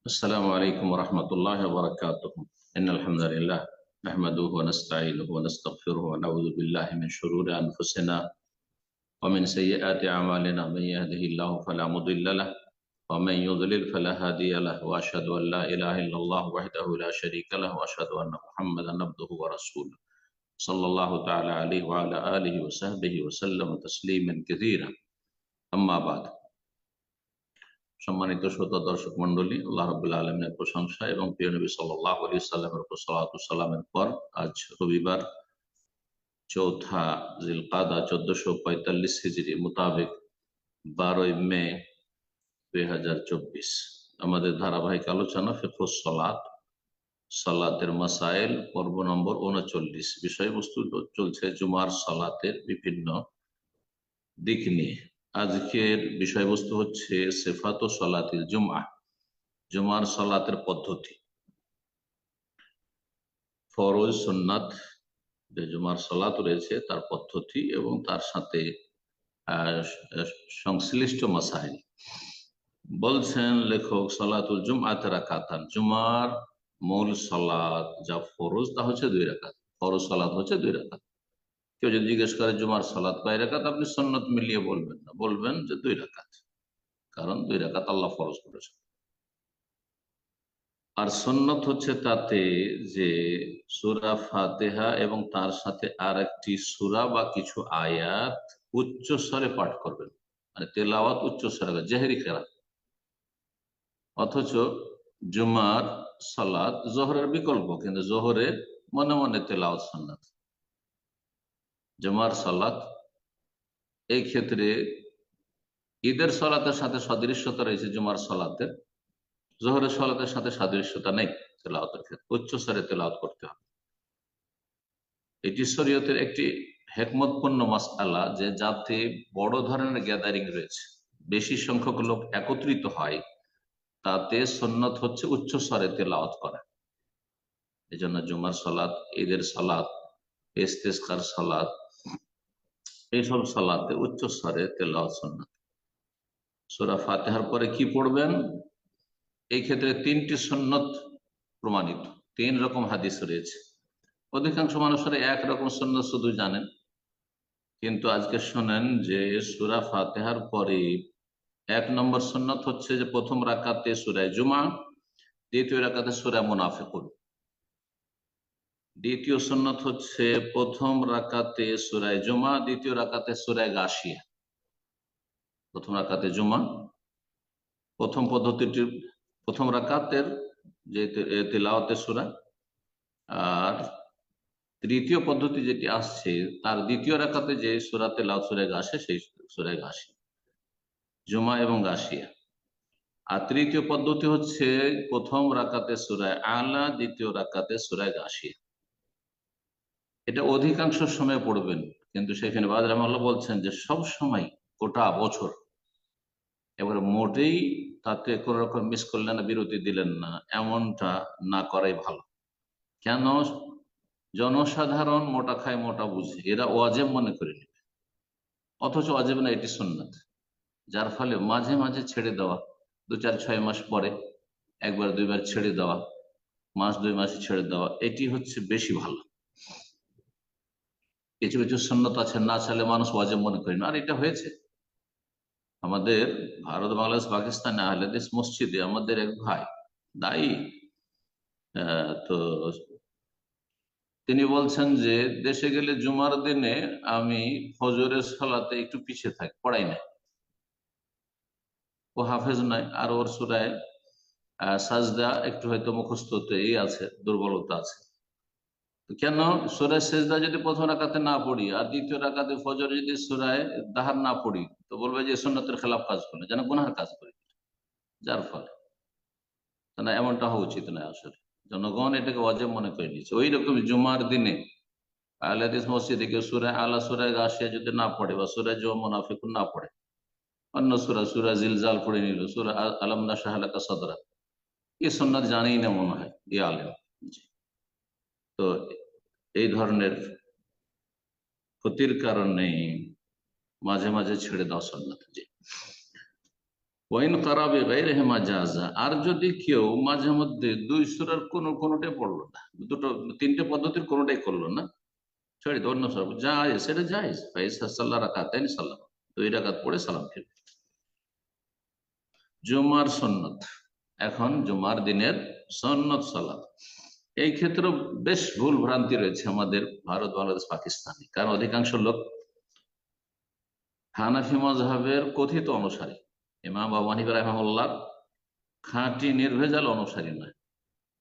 السلام عليكم ورحمة الله وبركاته. إن الحمد لله نحمده ونستعينه ونستغفره ونعوذ بالله من شرور أنفسنا ومن سيئات أعمالنا. من يهده الله فلا مضل له ومن يضلل فلا هادي له، وأشهد أن لا إله إلا الله وحده لا شريك له، وأشهد أن محمدا عبده ورسوله صلى الله تعالى عليه وعلى آله وصحبه وسلم تسليما كثيرا. أما بعد। সম্মানিত শ্রোতা দর্শক মন্ডলী, আল্লাহ রাব্বুল আলামিনের প্রশংসা এবং প্রিয় নবী সাল্লাল্লাহু আলাইহি সাল্লামের উপর সালাতু ওয়াস সালামের পর আজ রবিবার 4 জিলকাদা 1445 হিজরি মোতাবেক 12 মে 2024 আমাদের ধারাবাহিক আলোচনা ফিকহুস সালাত, সালাতের মাসাইল, পর্ব নম্বর 39। বিষয়বস্তু চলছে জুমার সালাতের বিভিন্ন দিক নিয়ে। আজকের বিষয়বস্তু হচ্ছে সিফাতু সালাতিল জুমআ, জুমার সালাতের পদ্ধতি, ফরজ সুন্নাত যে জুমার সালাত রয়েছে তার পদ্ধতি এবং তার সাথে সংশ্লিষ্ট মাসাইল। বলছেন লেখক, সালাতুল জুমআত রাকাতান, জুমার মূল সালাত যা ফরজ তা হচ্ছে 2 রাকাত। ফরজ সালাত হচ্ছে 2 রাকাত। কেউ যদি জিজ্ঞেস করে জুমার সালাত কয় রাকাত, আপনি সুন্নত মিলিয়ে বলবেন না, বলবেন যে 2 রাকাত, কারণ 2 রাকাত আল্লাহ ফরজ করেছেন। আর সুন্নত হচ্ছে তাতে যে সূরা ফাতিহা এবং তার সাথে আর একটি সূরা বা কিছু আয়াত উচ্চ স্বরে পাঠ করবেন, মানে তেলাওয়াত উচ্চ স্বরে, জেহরি কেরাত। অথচ জুমার সালাত জোহরের বিকল্প, কিন্তু জোহরে মনে মনে তেলাওয়াত সুন্নাত। জুমার সালাত এই ক্ষেত্রে ঈদের সালাতের সাথে সাদৃশ্যতা রয়েছে, জুমার সালাতের জোহরের সালাতের সাথে সাদৃশ্যতা নেই। তেলাওয়াতের ক্ষেত্রে উচ্চ স্বরে তেলাওয়াত করতে হবে। এটি শরীয়তের একটি হিকমতপূর্ণ মাসআলা, যে যাতে বড় ধরনের গ্যাদারিং রয়েছে, বেশি সংখ্যক লোক একত্রিত হয়, তাতে সুন্নত হচ্ছে উচ্চ স্বরে তেলাওয়াত করা। এই জন্য জুমার সালাত, ঈদের সালাত, ইস্তেসকার সালাত, এইসব সালাতে উচ্চ স্বরে তেলাওয়াত সুন্নাত। সূরা ফাতিহার পরে কি পড়বেন, এই ক্ষেত্রে 3টি সুন্নত প্রমাণিত। 3 রকম হাদিস রয়েছে। অধিকাংশ মানুষেরা একরকম সুন্নত শুধু জানেন, কিন্তু আজকে শোনেন যে সূরা ফাতিহার পরে 1 নম্বর সুন্নত হচ্ছে যে প্রথম রাকাতে সূরা জুমা, দ্বিতীয় রাকাতে সূরা মুনাফিকুন। দ্বিতীয় সুন্নত হচ্ছে প্রথম রাকাতে সূরা জুমা, দ্বিতীয় রাকাতে সূরা গাশিয়া। প্রথম রাকাতে জুমা, প্রথম পদ্ধতিটির প্রথম রাকাতের যে তিলাওয়াতের সূরা, আর তৃতীয় পদ্ধতি যেটি আসছে তার দ্বিতীয় রাকাতে যে সূরা তেলাওয়াত সূরা গাশিয়া, সেই সূরা গাশিয়া, জুমা এবং গাশিয়া। আর তৃতীয় পদ্ধতি হচ্ছে প্রথম রাকাতে সূরা আলা, দ্বিতীয় রাকাতে সূরা গাশিয়া। এটা অধিকাংশ সময় পড়বেন, কিন্তু সেখানে বাদ রাহমাতুল্লাহ বলছেন যে সব সময় গোটা বছর এবারে মোটেই তাতে কোন রকম মিস করলেন না, বিরতি দিলেন না, এমনটা না করাই ভালো। কেন? জনসাধারণ মোটা খায় মোটা বুঝে, এরা ওয়াজিব মনে করে নেবে, অথচ ওয়াজিব না, এটি সুন্নাত। যার ফলে মাঝে মাঝে ছেড়ে দেওয়া, 2-4-6 মাস পরে একবার দুইবার ছেড়ে দেওয়া, মাস 2 মাসে ছেড়ে দেওয়া, এটি হচ্ছে বেশি ভালো। কিছু কিছু সুন্নত আছে না চাইলে মানুষ ওয়াজিব মনে করে না। আর এটা হয়েছে আমাদের ভারত, বাংলাদেশ, পাকিস্তানে আহলে হাদিস মসজিদে আমাদের এক ভাই দায়ী, তো তিনি বলছেন যে দেশে গেলে জুমার দিনে আমি ফজরের সালাতে একটু পিছিয়ে থাকি, পড়াই না। ও হাফেজ নয়, আর ওর সূরা সাজদা একটু হয়তো মুখস্থতে আছে, দুর্বলতা আছে। কেন? সূরা সেজদা যদি প্রথম রাকাতে না পড়ি আর দ্বিতীয় রাকাতে ফজরে যদি সূরা দাহার না পড়ি, তো বলবে যে সুন্নতের খেলাফ কাজ করলে, যেন গুনাহের কাজ করি। যার ফলে না, এমনটা হওয়া উচিত নয়। আসলে জনগণ এটাকে ওয়াজিব মনে করে নিয়েছে। ওই রকম জুমার দিনে আহলে হাদিস মসজিদে কেউ সূরা আলা, সূরা গাশিয়া যদি না পড়ে, বা সূরা জুমা, মুনাফিকুন না পড়ে, অন্য সূরা জিলজাল পড়ে নিল, সূরা আলাম নাশরাহ লাকা সাদরাক, এই সুন্নাত জানেই না মনে হয় এই আলেম। তো এই ধরনের ক্ষতির কারণে মাঝে মাঝে ছেড়ে দেওয়া সুন্নাত। ওয়াইন কারা বিগাইরিহিমা জাযা, আর যদি কেউ মাঝে মধ্যে দুই সূরার কোনটাই পড়লো না, দুটো তিনটে পদ্ধতির কোনটাই করলো না, ছেড়ে দিয়ে অন্য সব জায়েজ, সেটা জায়েজ। ফাইসা সাল্লা রাকাতাইন সাল্লাম, দুই রাকাত পড়ে সালাম ফিরবে। জুমার সুন্নত, এখন জুমার দিনের সুন্নত সালাত, এই ক্ষেত্রে বেশ ভুল ভ্রান্তি রয়েছে আমাদের ভারত, বাংলাদেশ, পাকিস্তানে। কারণ অধিকাংশ লোক হানাফি মাজহাবের কথিত অনুসারী, ইমাম আবু হানিফা রাহিমাহুল্লাহর খাঁটি নির্ভেজাল অনুসারী নয়।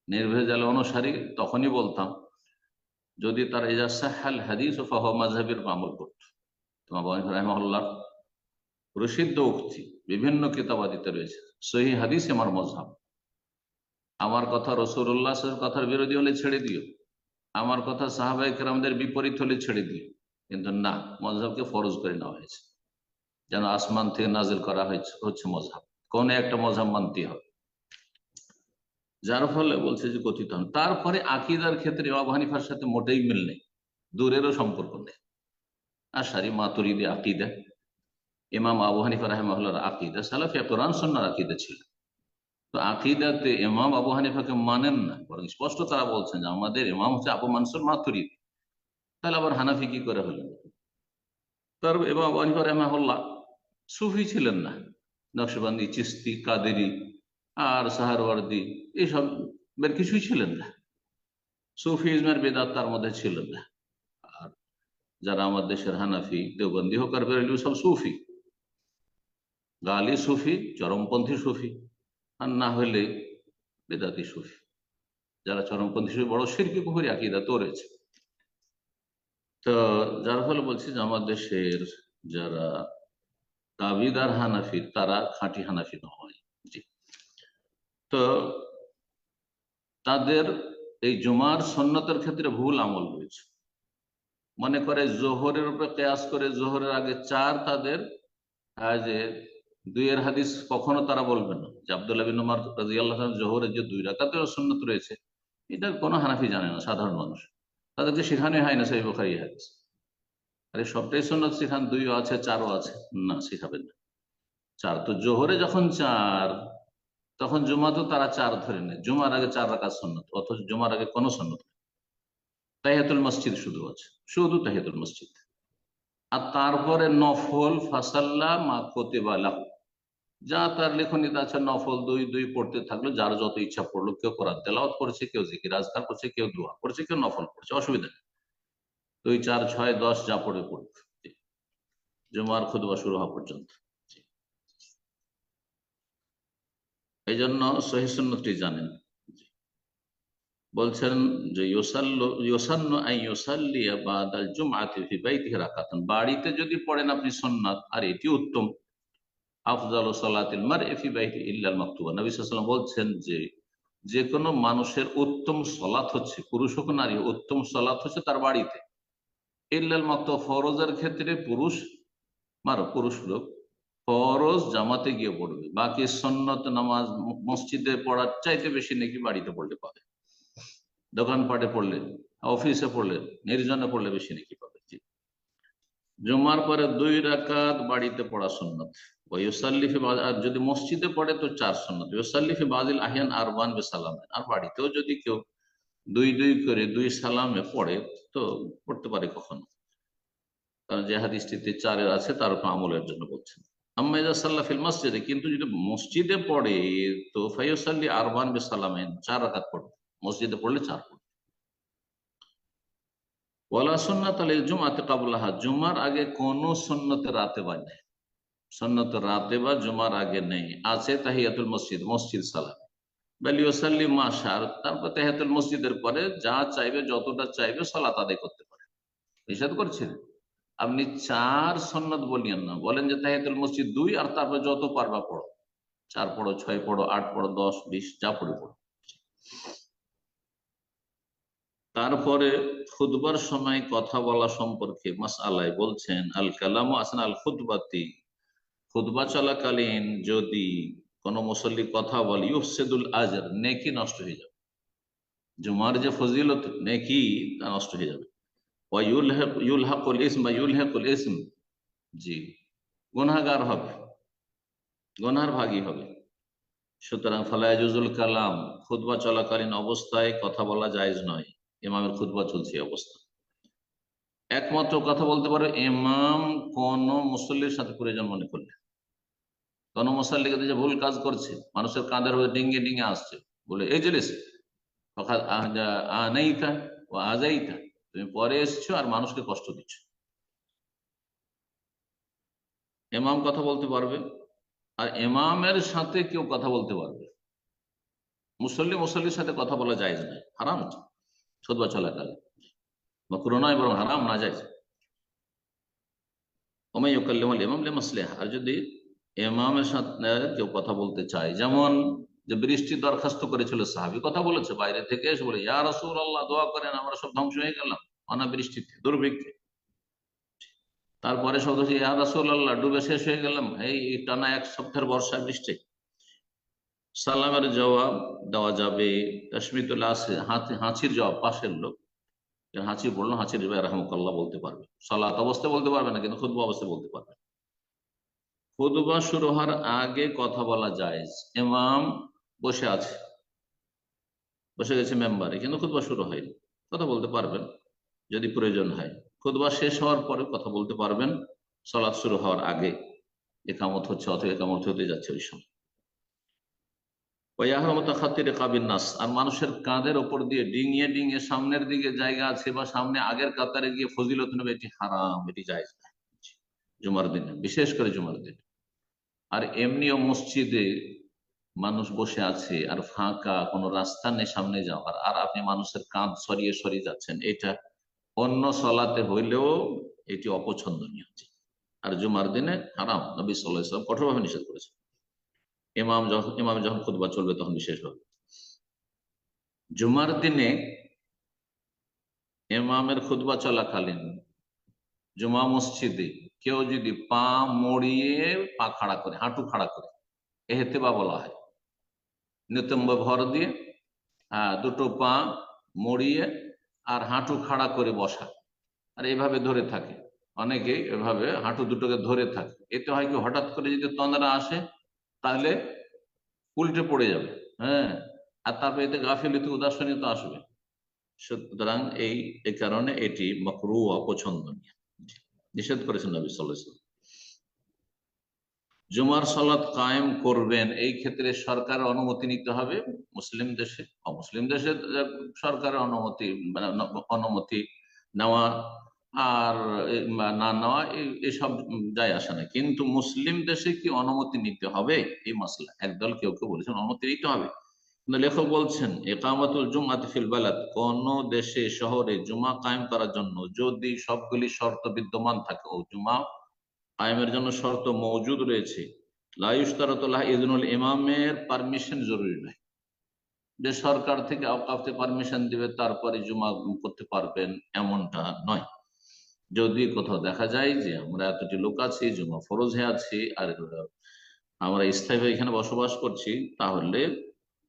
নির্ভেজাল অনুসারী তখনই বলতাম যদি তার ইজা সাহাল হাদিস ও ফাহুয়া মাজহাবের আমল করত। ইমাম আবু হানিফা রাহিমাহুল্লাহর প্রসিদ্ধ উক্তি বিভিন্ন কিতাবাদিতে রয়েছে, সহি হাদিস আমার মজহাব, আমার কথা রাসূলুল্লাহ কথার বিরোধী হলে ছেড়ে দিও, আমার কথা সাহাবায়ে কেরামদের বিপরীত হলে ছেড়ে দিও। কিন্তু না, মজহাবকে ফরজ করে নেওয়া হয়েছে, যেন আসমান থেকে নাজিল করা হচ্ছে মজহাব, কোন একটা মজহাব মানতে হবে, যার ফলে বলছে যে কথিত হন। তারপরে আকিদার ক্ষেত্রে ইমাম আবু হানিফার সাথে মোটেই মিল নেই, দূরেরও সম্পর্ক নেই। আশারি মাতুরিদি আকিদা, ইমাম আবু হানিফা রাহিমাহুল্লাহর আকিদা সালাফি কোরআন সুন্নাহর আকিদা ছিল। তো আকিদাতে ইমাম আবু হানিফাকে মানেন না, বরং স্পষ্ট তারা বলছেন যে আমাদের ইমাম হচ্ছে আবু মানসুর মাতুরিদি। তাহলে আবার হানাফি কি করে হলেন? তার ইমাম আবু হানিফা রাহিমাহুল্লাহ সুফি ছিলেন না, নকশবন্দি, চিস্তি, কাদেরি আর সাহারওয়ার্দি এইসব বের কিছুই ছিলেন না। সুফিজমের বেদাত তার মধ্যে ছিল না। আর যারা আমার দেশের হানাফি, দেওবন্দি হোক আর বেরেলি, সব সুফি, গালি সুফি, চরমপন্থী সুফি, আর না হলে বেদাতি সুফি। যারা চরমপন্থী সুফি বড় শিরকি কুফরি আকীদা তো রয়েছে। তো যার ফলে বলছি যে আমার দেশের যারা দাবিদার হানাফি তারা খাঁটি হানাফি নয়। জি, তো তাদের এই জুমার সুন্নতের ক্ষেত্রে ভুল আমল রয়েছে। মনে করে জোহরের উপরে কেয়াস করে জোহরের আগে চার, তাদের যে দুইয়ের হাদিস কখনো তারা বলবে না যে আব্দুল্লাহ বিন উমর রাদিয়াল্লাহু আনহু জোহরের যে দুই রাকাতের সুন্নত রয়েছে, এটা কোনো হানাফি জানে না, সাধারণ মানুষ, তাদেরকে শেখানোই হয় না সহিহ বুখারী হাদিস। আরে সবটাই সুন্নত শেখান, দুইও আছে চারও আছে, না শেখাবেন না। চার তো জোহরে যখন চার, তখন জুমা তো তারা চার ধরে নেয়, জুমার আগে চার রাকাত সুন্নত, অথচ জুমার আগে কোনো সুন্নত নেই। তাহিয়াতুল মসজিদ শুধু আছে, শুধু তাহিয়াতুল মসজিদ। আর তারপরে নফল ফাসাল্লা মা কুতিবা লাহু, যা তার লেখনীতে আছে, নফল দুই দুই পড়তে থাকলো, যার যত ইচ্ছা পড়লো, কেউ কোরআন তেলাওয়াত করছে, কেউ জিকির আজকার করছে, কেউ দোয়া করছে, কেউ নফল করছে, অসুবিধা নেই। 2, 4, 6, 10 যা পড়ে পড়ুক, জুমার খুতবা শুরু হওয়া পর্যন্ত। এই জন্য সহিহ সুন্নতটি জানেন। বলছেন যে বাড়িতে যদি পড়েন আপনি সুন্নাত, আর এটি উত্তম। আফজালু সালাতিল মারই ফি বাইতি ইল্লাল মাকতুবা, নবী সাল্লাল্লাহু আলাইহি ওয়াসাল্লাম বলছেন যে কোনো মানুষের উত্তম সালাত হচ্ছে, পুরুষ হোক নারী, উত্তম সালাত হচ্ছে তার বাড়িতে। ইল্লাল মাকতুবা, ফরজের ক্ষেত্রে পুরুষ লোক ফরজ জামাতে গিয়ে পড়বে, বাকি সুন্নত নামাজ মসজিদে পড়ার চাইতে বেশি নাকি বাড়িতে পড়লে পাবে। দোকানপাটে পড়লে, অফিসে পড়লে, নির্জনে পড়লে বেশি নাকি পাবে। জুমার পরে 2 রাকাত বাড়িতে পড়া সুন্নত। আর যদি মসজিদে পড়ে তো 4 সুন্নত। ইউসাল্লিফি বাযিল আহিয়ান আরবান বিসালামেন, আর বাড়িতেও যদি কেউ দুই দুই করে 2 সালামে পড়ে তো পড়তে পারে কখনো, কারণ যে হাদিসটিতে 4 আছে তার উপর আমলের জন্য বলছেন। আম্মা ইযা সাল্লা ফিল মসজিদে, কিন্তু যদি মসজিদে পড়ে তো ফায়ুসাল্লি আরবান বিসালামেন, 4 রাকাত পড়বে, মসজিদে পড়লে 4 পড়বে। ওয়ালা সুন্নাত লিল জুমআতি ক্বাবলাহা, জুমার আগে কোন সুন্নতে রাতেবা নেই, সুন্নতে রাতেবা জুমার আগে নেই। আছে তাহিয়াতুল মসজিদ, মসজিদ সালাম, বাল ইউসাল্লি মা শাআ, তারপর তাহিয়াতুল মসজিদের পরে যা চাইবে, যতটা চাইবে সালাত আদায় করতে পারে। নিষেধ করছেন আপনি 4 সুন্নত বলিয়েন না, বলেন যে তাহিয়াতুল মসজিদ 2, আর তারপর যত পারবা পড়ো, 4 পড়ো, 6 পড়ো, 8 পড়ো, 10, 20 যা পড়ে পড়ো। তারপরে খুতবার সময় কথা বলা সম্পর্কে মাসআলায় বলছেন, আল কালামু আসনা আল খুতবাতি, খুতবা চলাকালীন যদি কোন মুসল্লি কথা বলে, ইউফসিদুল আজর, নেকি নষ্ট হয়ে যাবে, জুমার যে ফজিলত নেকি তা নষ্ট হয়ে যাবে। ওয়া ইউলহাকুল ইসম বা ইউলহাকুল ইসম, জি, গুনাহগার হবে। গুনার ভাগী হবে। সুতরাং ফালা ইয়াজুজুল কালাম, খুতবা চলাকালীন অবস্থায় কথা বলা জায়েজ নয়। ইমামের খুতবা চলছে এই অবস্থা। একমাত্র কথা বলতে পারে ইমাম কোন মুসল্লির সাথে প্রয়োজন মনে করলে। কোন মুসল্লিকে যে ভুল কাজ করছে, মানুষের কাঁধের উপরে ডিঙ্গে ডিঙ্গে আসছে, বলে এই জিনিস আনাইতা ও আজাইতা, তুমি পরে এসছো আর মানুষকে কষ্ট দিচ্ছ। ইমাম কথা বলতে পারবে, আর ইমামের সাথে কেউ কথা বলতে পারবে। মুসল্লির সাথে কথা বলা যায় না, হারাম। খুতবা চলাকালে মাকরুহ নয়, বরং হারাম, না যায়। ওমাই ইউকাল্লিমুল ইমাম লিমাসলিহা, আর যদি ইমামের সাথে কেউ কথা বলতে চায়, যেমন যে বৃষ্টির দরখাস্ত করেছিল সাহাবী, কথা বলেছে বাইরে থেকে এসে, বলে ইয়া রাসূলুল্লাহ দোয়া করেন, আমরা সব ধ্বংস হয়ে গেলাম অনাবৃষ্টিতে, দুর্ভিক্ষে। তারপরে সব ইয়া রাসূলুল্লাহ ডুবে শেষ হয়ে গেলাম এই টানা এক সপ্তাহের বর্ষা বৃষ্টি। সালামের জবাব দেওয়া যাবে, তাশমিতুল হাঁচির জবাব, পাশের লোক হাঁচি বললো, হাঁচির রাহমাকাল্লাহ বলতে পারবে। সালাত অবস্থায় বলতে পারবে না, কিন্তু খুতবা অবস্থায় বলতে পারবে। খুতবা শুরু হওয়ার আগে কথা বলা জায়েজ। ইমাম বসে আছে, বসে গেছে মেম্বারে, কিন্তু খুতবা শুরু হয়নি, কথা বলতে পারবেন যদি প্রয়োজন হয়। খুতবা শেষ হওয়ার পরে কথা বলতে পারবেন, সালাত শুরু হওয়ার আগে। একামত হচ্ছে অথবা একামত হতে যাচ্ছে ওই সময়। আর মানুষের কাঁধের ওপর দিয়ে ডিঙিয়ে ডিঙিয়ে সামনের দিকে জায়গা আছে বা সামনে আগের কাতারে গিয়ে ফজিলত নেবে, এটি হারাম, এটি জায়েজ না জুমার দিনে, বিশেষ করে জুমার দিনে। আর এমনিও মসজিদে মানুষ বসে আছে আর ফাঁকা কোনো রাস্তা নেই সামনে যাওয়ার, আর আপনি মানুষের কাঁধ সরিয়ে সরিয়ে যাচ্ছেন, এটা অন্য সলাতে হইলেও এটি অপছন্দনীয়। আর জুমার দিনে হারাম, নবী সাল্লাল্লাহু আলাইহি ওয়াসাল্লাম কঠোরভাবে নিষেধ করেছেন। ইমাম যখন খুতবা চলবে তখন বিশেষভাবে। জুমার দিনে ইমামের খুতবা চলাকালীন জুমা মসজিদে কেউ যদি পা মড়িয়ে পা খাড়া করে, হাঁটু খাড়া করে, এহতেবা বলা হয়, নিতম্ব ভর দিয়ে দুটো পা মড়িয়ে আর হাঁটু খাড়া করে বসা, আর এইভাবে ধরে থাকে, অনেকে এভাবে হাঁটু দুটোকে ধরে থাকে। এতে হয় কি, হঠাৎ করে যদি তন্দ্রা আসে তাহলে উল্টে পড়ে যাবে। হ্যাঁ, আর তারপরে এতে গাফিলতি উদাসনীয়তা আসবে। সুতরাং এই কারণে এটি মাকরুহ, অপছন্দনীয়, নিষেধ করেছেন নবী সাল্লাল্লাহু আলাইহি ওয়াসাল্লাম। জুমার সালাত কায়েম করবেন, এই ক্ষেত্রে সরকারের অনুমতি নিতে হবে। মুসলিম দেশে, অমুসলিম দেশে সরকারের অনুমতি নেওয়া আর না নেওয়া এসব যায় আসে না, কিন্তু মুসলিম দেশে কি অনুমতি নিতে হবে, এই মাসলা একদল কেউ কেউ বলেছেন অনুমতি নিতে হবে। লেখক বলছেন ইকামাতুল জুমআতি ফিল বালাদ, কোন দেশে শহরে জুমা কায়েম করার জন্য যদি সবগুলি শর্ত বিদ্যমান থাকে, ও জুমা কায়েমের জন্য শর্ত মওজুদ রয়েছে, লা ইশতারাতু লাহু ইযনুল ইমামের পারমিশন জরুরি নয়, যে সরকার থেকে আওকাফ থেকে পারমিশন দিবে তারপরে জুমা করতে পারবেন, এমনটা নয়। যদি কোথাও দেখা যায় যে আমরা এতটি লোক আছি, জুমা ফরজ হয়ে আছি, আর আমরা স্থায়ীভাবে এখানে বসবাস করছি, তাহলে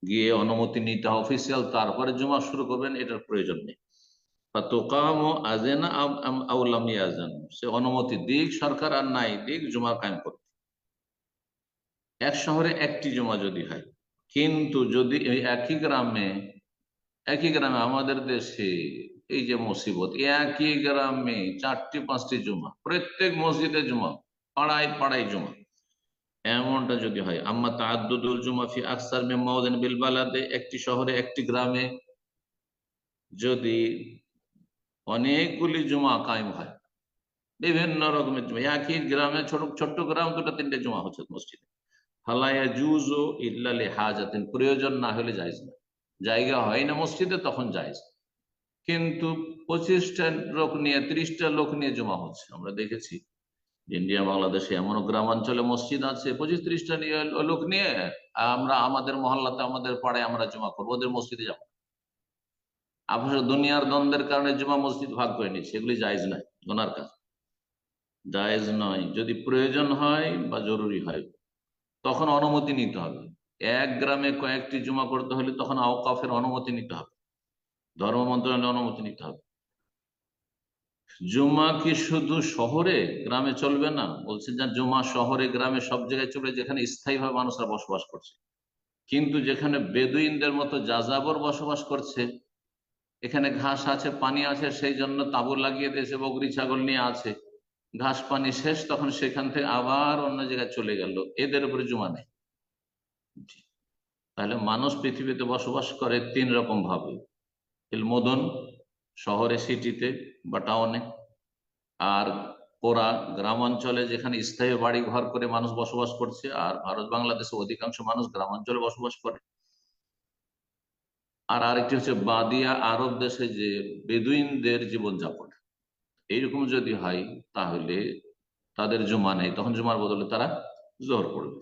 গিয়ে অনুমতি নিতে হবে অফিসিয়াল, তারপরে জুমা শুরু করবেন, এটার প্রয়োজন নেই। সে অনুমতি দিক সরকার আর নাই দিক, জুমা কায়েম করবে। এক শহরে একটি জুমা যদি হয়, কিন্তু যদি একই গ্রামে আমাদের দেশে এই যে মুসিবত, একই গ্রামে 4টি-5টি জুমা, প্রত্যেক মসজিদে জুমা, পাড়ায় পাড়ায় জুমা, এমনটা যদি হয়, আম্মা তাআদ্দুদুল জুমা ফি আকসার মিন মাওদিন বিল বালাদে, একটি শহরে একটি গ্রামে যদি অনেকগুলি জুমা কায়েম হয়, বিভিন্ন রকমের জুমা, একই গ্রামে ছোট ছোট্ট গ্রাম, 2টা-3টে জুমা হচ্ছে মসজিদে, ফালা ইয়াজুজু ইল্লা লিহাজাতিন, প্রয়োজন না হলে জায়েজ না, জায়গা হয় না মসজিদে তখন জায়েজ। কিন্তু 25টা লোক নিয়ে, 30টা লোক নিয়ে জমা হচ্ছে, আমরা দেখেছি ইন্ডিয়া বাংলাদেশে এমন গ্রামাঞ্চলে মসজিদ আছে 25-30টা নিয়ে লোক নিয়ে, আমরা আমাদের মহল্লাতে, আমাদের পাড়ায় আমরা জমা করবো, ওদের মসজিদে যাবো। আপনার দুনিয়ার দ্বন্দ্বের কারণে জমা মসজিদ ভাগ করে নিচ্ছে, এগুলি জায়েজ নয়, গুনার কাজ, জায়েজ নয়। যদি প্রয়োজন হয় বা জরুরি হয় তখন অনুমতি নিতে হবে। এক গ্রামে কয়েকটি জমা করতে হলে তখন আওকাফের অনুমতি নিতে হবে, ধর্ম মন্ত্রণালয়ের অনুমতি নিতে হবে। জুমা কি শুধু শহরে, গ্রামে চলবে না? বলছে যে জুমা শহরে গ্রামে সব জায়গায় চলবে যেখানে স্থায়ীভাবে মানুষরা বসবাস করছে, কিন্তু যেখানে বেদুইনদের মতো যাযাবর বসবাস করছে, এখানে ঘাস আছে পানি আছে সেই জন্য তাঁবু লাগিয়ে দিয়েছে, বকরি ছাগল নিয়ে আছে, ঘাস পানি শেষ তখন সেখান থেকে আবার অন্য জায়গায় চলে গেল, এদের উপরে জুমা নেই। তাহলে মানুষ পৃথিবীতে বসবাস করে তিন রকম ভাবে: মদন, শহরে সিটিতে বা টাউনে, আর ওরা গ্রাম অঞ্চলে যেখানে স্থায়ী বাড়ি ঘর করে মানুষ বসবাস করছে, আর ভারত বাংলাদেশে অধিকাংশ মানুষ গ্রাম অঞ্চলে বসবাস করে। আর আরেকটি হচ্ছে বাদিয়া আরব দেশে যে বেদুইনদের জীবনযাপন। এইরকম যদি হয় তাহলে তাদের জুমা নেই, তখন জুমার বদলে তারা জোহর পড়বে।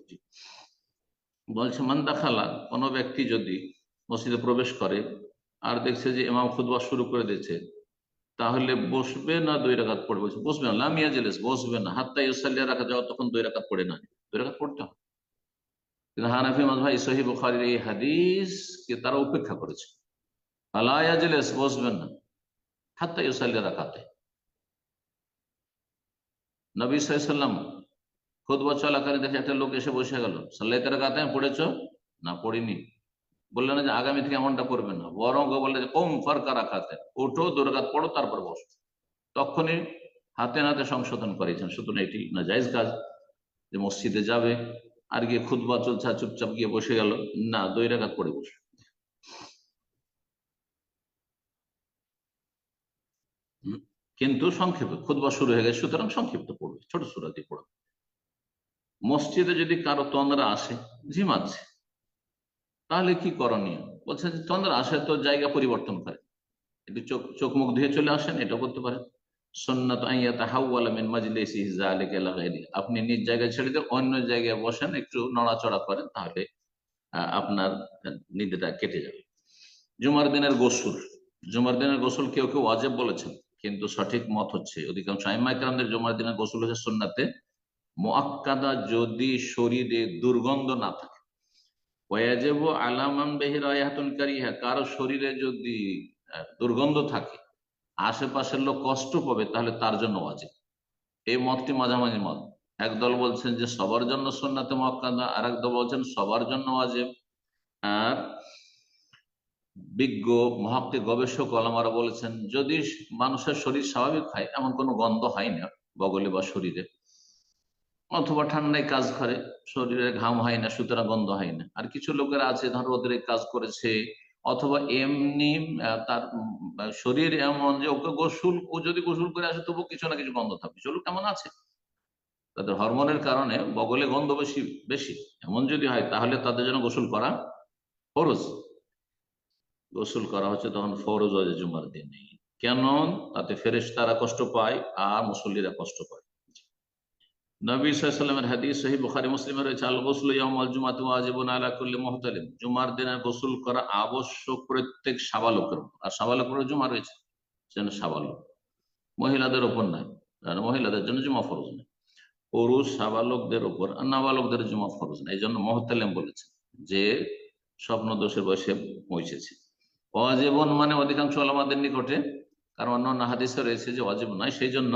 বলছে মান দাখালা, কোনো ব্যক্তি যদি মসজিদে প্রবেশ করে আর দেখছে যে ইমাম খুতবা শুরু করে দিয়েছে, তাহলে বসবে না 2 রাকাত পড়বে? বলছে বসবে না, লামিয়া জেলেস, বসবে না হাত্তা ইউসাল্লিয়া রাখা যাওয়া, তখন 2 রাকাত পড়ে না, 2 রাকাত পড়তে হবে। কিন্তু হানাফি মাযহাব সহিহ বুখারীর এই হাদিস কে তারা উপেক্ষা করেছে। আলা ইয়াজলিস, বসবেন না হাত্তা ইউসাল্লিয়া রাকাতে। নবী সাল্লাল্লাহু আলাইহি ওয়াসাল্লাম খুতবা চলাকালীন দেখে একটা লোক এসে বসে গেল, সাল্লাইতে রাকাতে, পড়েছো? না, পড়িনি। বললেন যে আগামী থেকে এমনটা করবে না, বরং বললেন যে কম ফারকা রাখাতে, ওঠো 2 রাকাত পড়ো তারপর বসো। তখনই হাতে নাতে সংশোধন করেছেন। সুতরাং এটি না জায়েজ কাজ যে মসজিদে যাবে আর গিয়ে খুতবা চলছে চুপচাপ গিয়ে বসে গেল, না, 2 রাকাত পড়ে বসে। কিন্তু সংক্ষেপে, খুতবা শুরু হয়ে গেছে সুতরাং সংক্ষিপ্ত পড়বে, ছোট সূরা দিয়ে পড়বে। মসজিদে যদি কারো তন্দ্রা আসে, ঝিমাচ্ছে, তাহলে কি করণীয়? বলছে যে তন্দ্রা আসে তো জায়গা পরিবর্তন করে, একটু চোখ চোখ মুখ ধুয়ে চলে আসেন, এটা করতে পারেন। সুন্নাত আইয়াতাহাওয়ালা মিন মাজলিসিহি যালিকা ইলা গায়রিহি, আপনি নিজ জায়গায় ছেড়ে দিয়ে অন্য জায়গায় বসেন, একটু নড়াচড়া করেন, তাহলে আপনার নিদ্রাটা কেটে যাবে। জুমার দিনের গোসল, জুমার দিনের গোসল কেউ কেউ ওয়াজিব বলেছেন, কিন্তু সঠিক মত হচ্ছে অধিকাংশ আইম্মায়ে কেরামদের জুমার দিনের গোসল হচ্ছে সুন্নাতে মুআক্কাদা, যদি শরীরে দুর্গন্ধ না থাকে। ওয়াজিবু আলা মান বিহি রায়াতুন কারিহা, কারো শরীরে যদি দুর্গন্ধ থাকে, আশেপাশের লোক কষ্ট পাবে, তাহলে তার জন্য ওয়াজিব। এই মতটি মাঝামাঝি মত। একদল বলছেন যে সবার জন্য সুন্নাতে মুআক্কাদা, আর একদল বলছেন সবার জন্য ওয়াজিব। আর বিজ্ঞ মহাক্কিক গবেষক ওলামারা বলেছেন যদি মানুষের শরীর স্বাভাবিক হয়, এমন কোনো গন্ধ হয় না বগলে বা শরীরে, অথবা ঠান্ডায় কাজ করে শরীরে ঘাম হয় না সুতরাং গন্ধ হয় না। আর কিছু লোকের আছে ধরো ওদের কাজ করেছে, অথবা এমনি তার শরীর এমন যে ওকে গোসল, ও যদি গোসল করে আসে তবু কিছু না কিছু গন্ধ থাকবে, চলুক কেমন আছে, তাদের হরমোনের কারণে বগলে গন্ধ বেশি বেশি, এমন যদি হয় তাহলে তাদের জন্য গোসল করা ফরজ। গোসল করা হচ্ছে তখন ফরজ হয় জুমার দিনে। কেন? তাতে ফেরেশতারা কষ্ট পায় আর মুসল্লিরা কষ্ট পায়। নবী সাল্লাল্লাহু আলাইহি ওয়াসাল্লামের হাদিস সহিহ বুখারী মুসলিমে রয়েছে, আল গোসলু ইয়াউমাল জুমাতি ওয়াজিবুন আলা কুল্লি মুহতালিম, জুমার দিনে গোসল করা আবশ্যক প্রত্যেক সাবালকের উপর। আর সাবালকের জুমা রয়েছে, সেজন্য সাবালক, মহিলাদের উপর নয়, কারণ মহিলাদের জন্য জুমা ফরজ নয়। পুরুষ সাবালকদের উপর আর নাবালকদের জুমা ফরজ নয়, এই জন্য মুহতালিম বলেছে যে স্বপ্ন দোষের বয়সে পৌঁছেছে। ওয়াজিবুন মানে অধিকাংশ ওলামাদের নিকটে, কারণ অন্যান্য হাদিসে রয়েছে যে ওয়াজিব নয়, সেই জন্য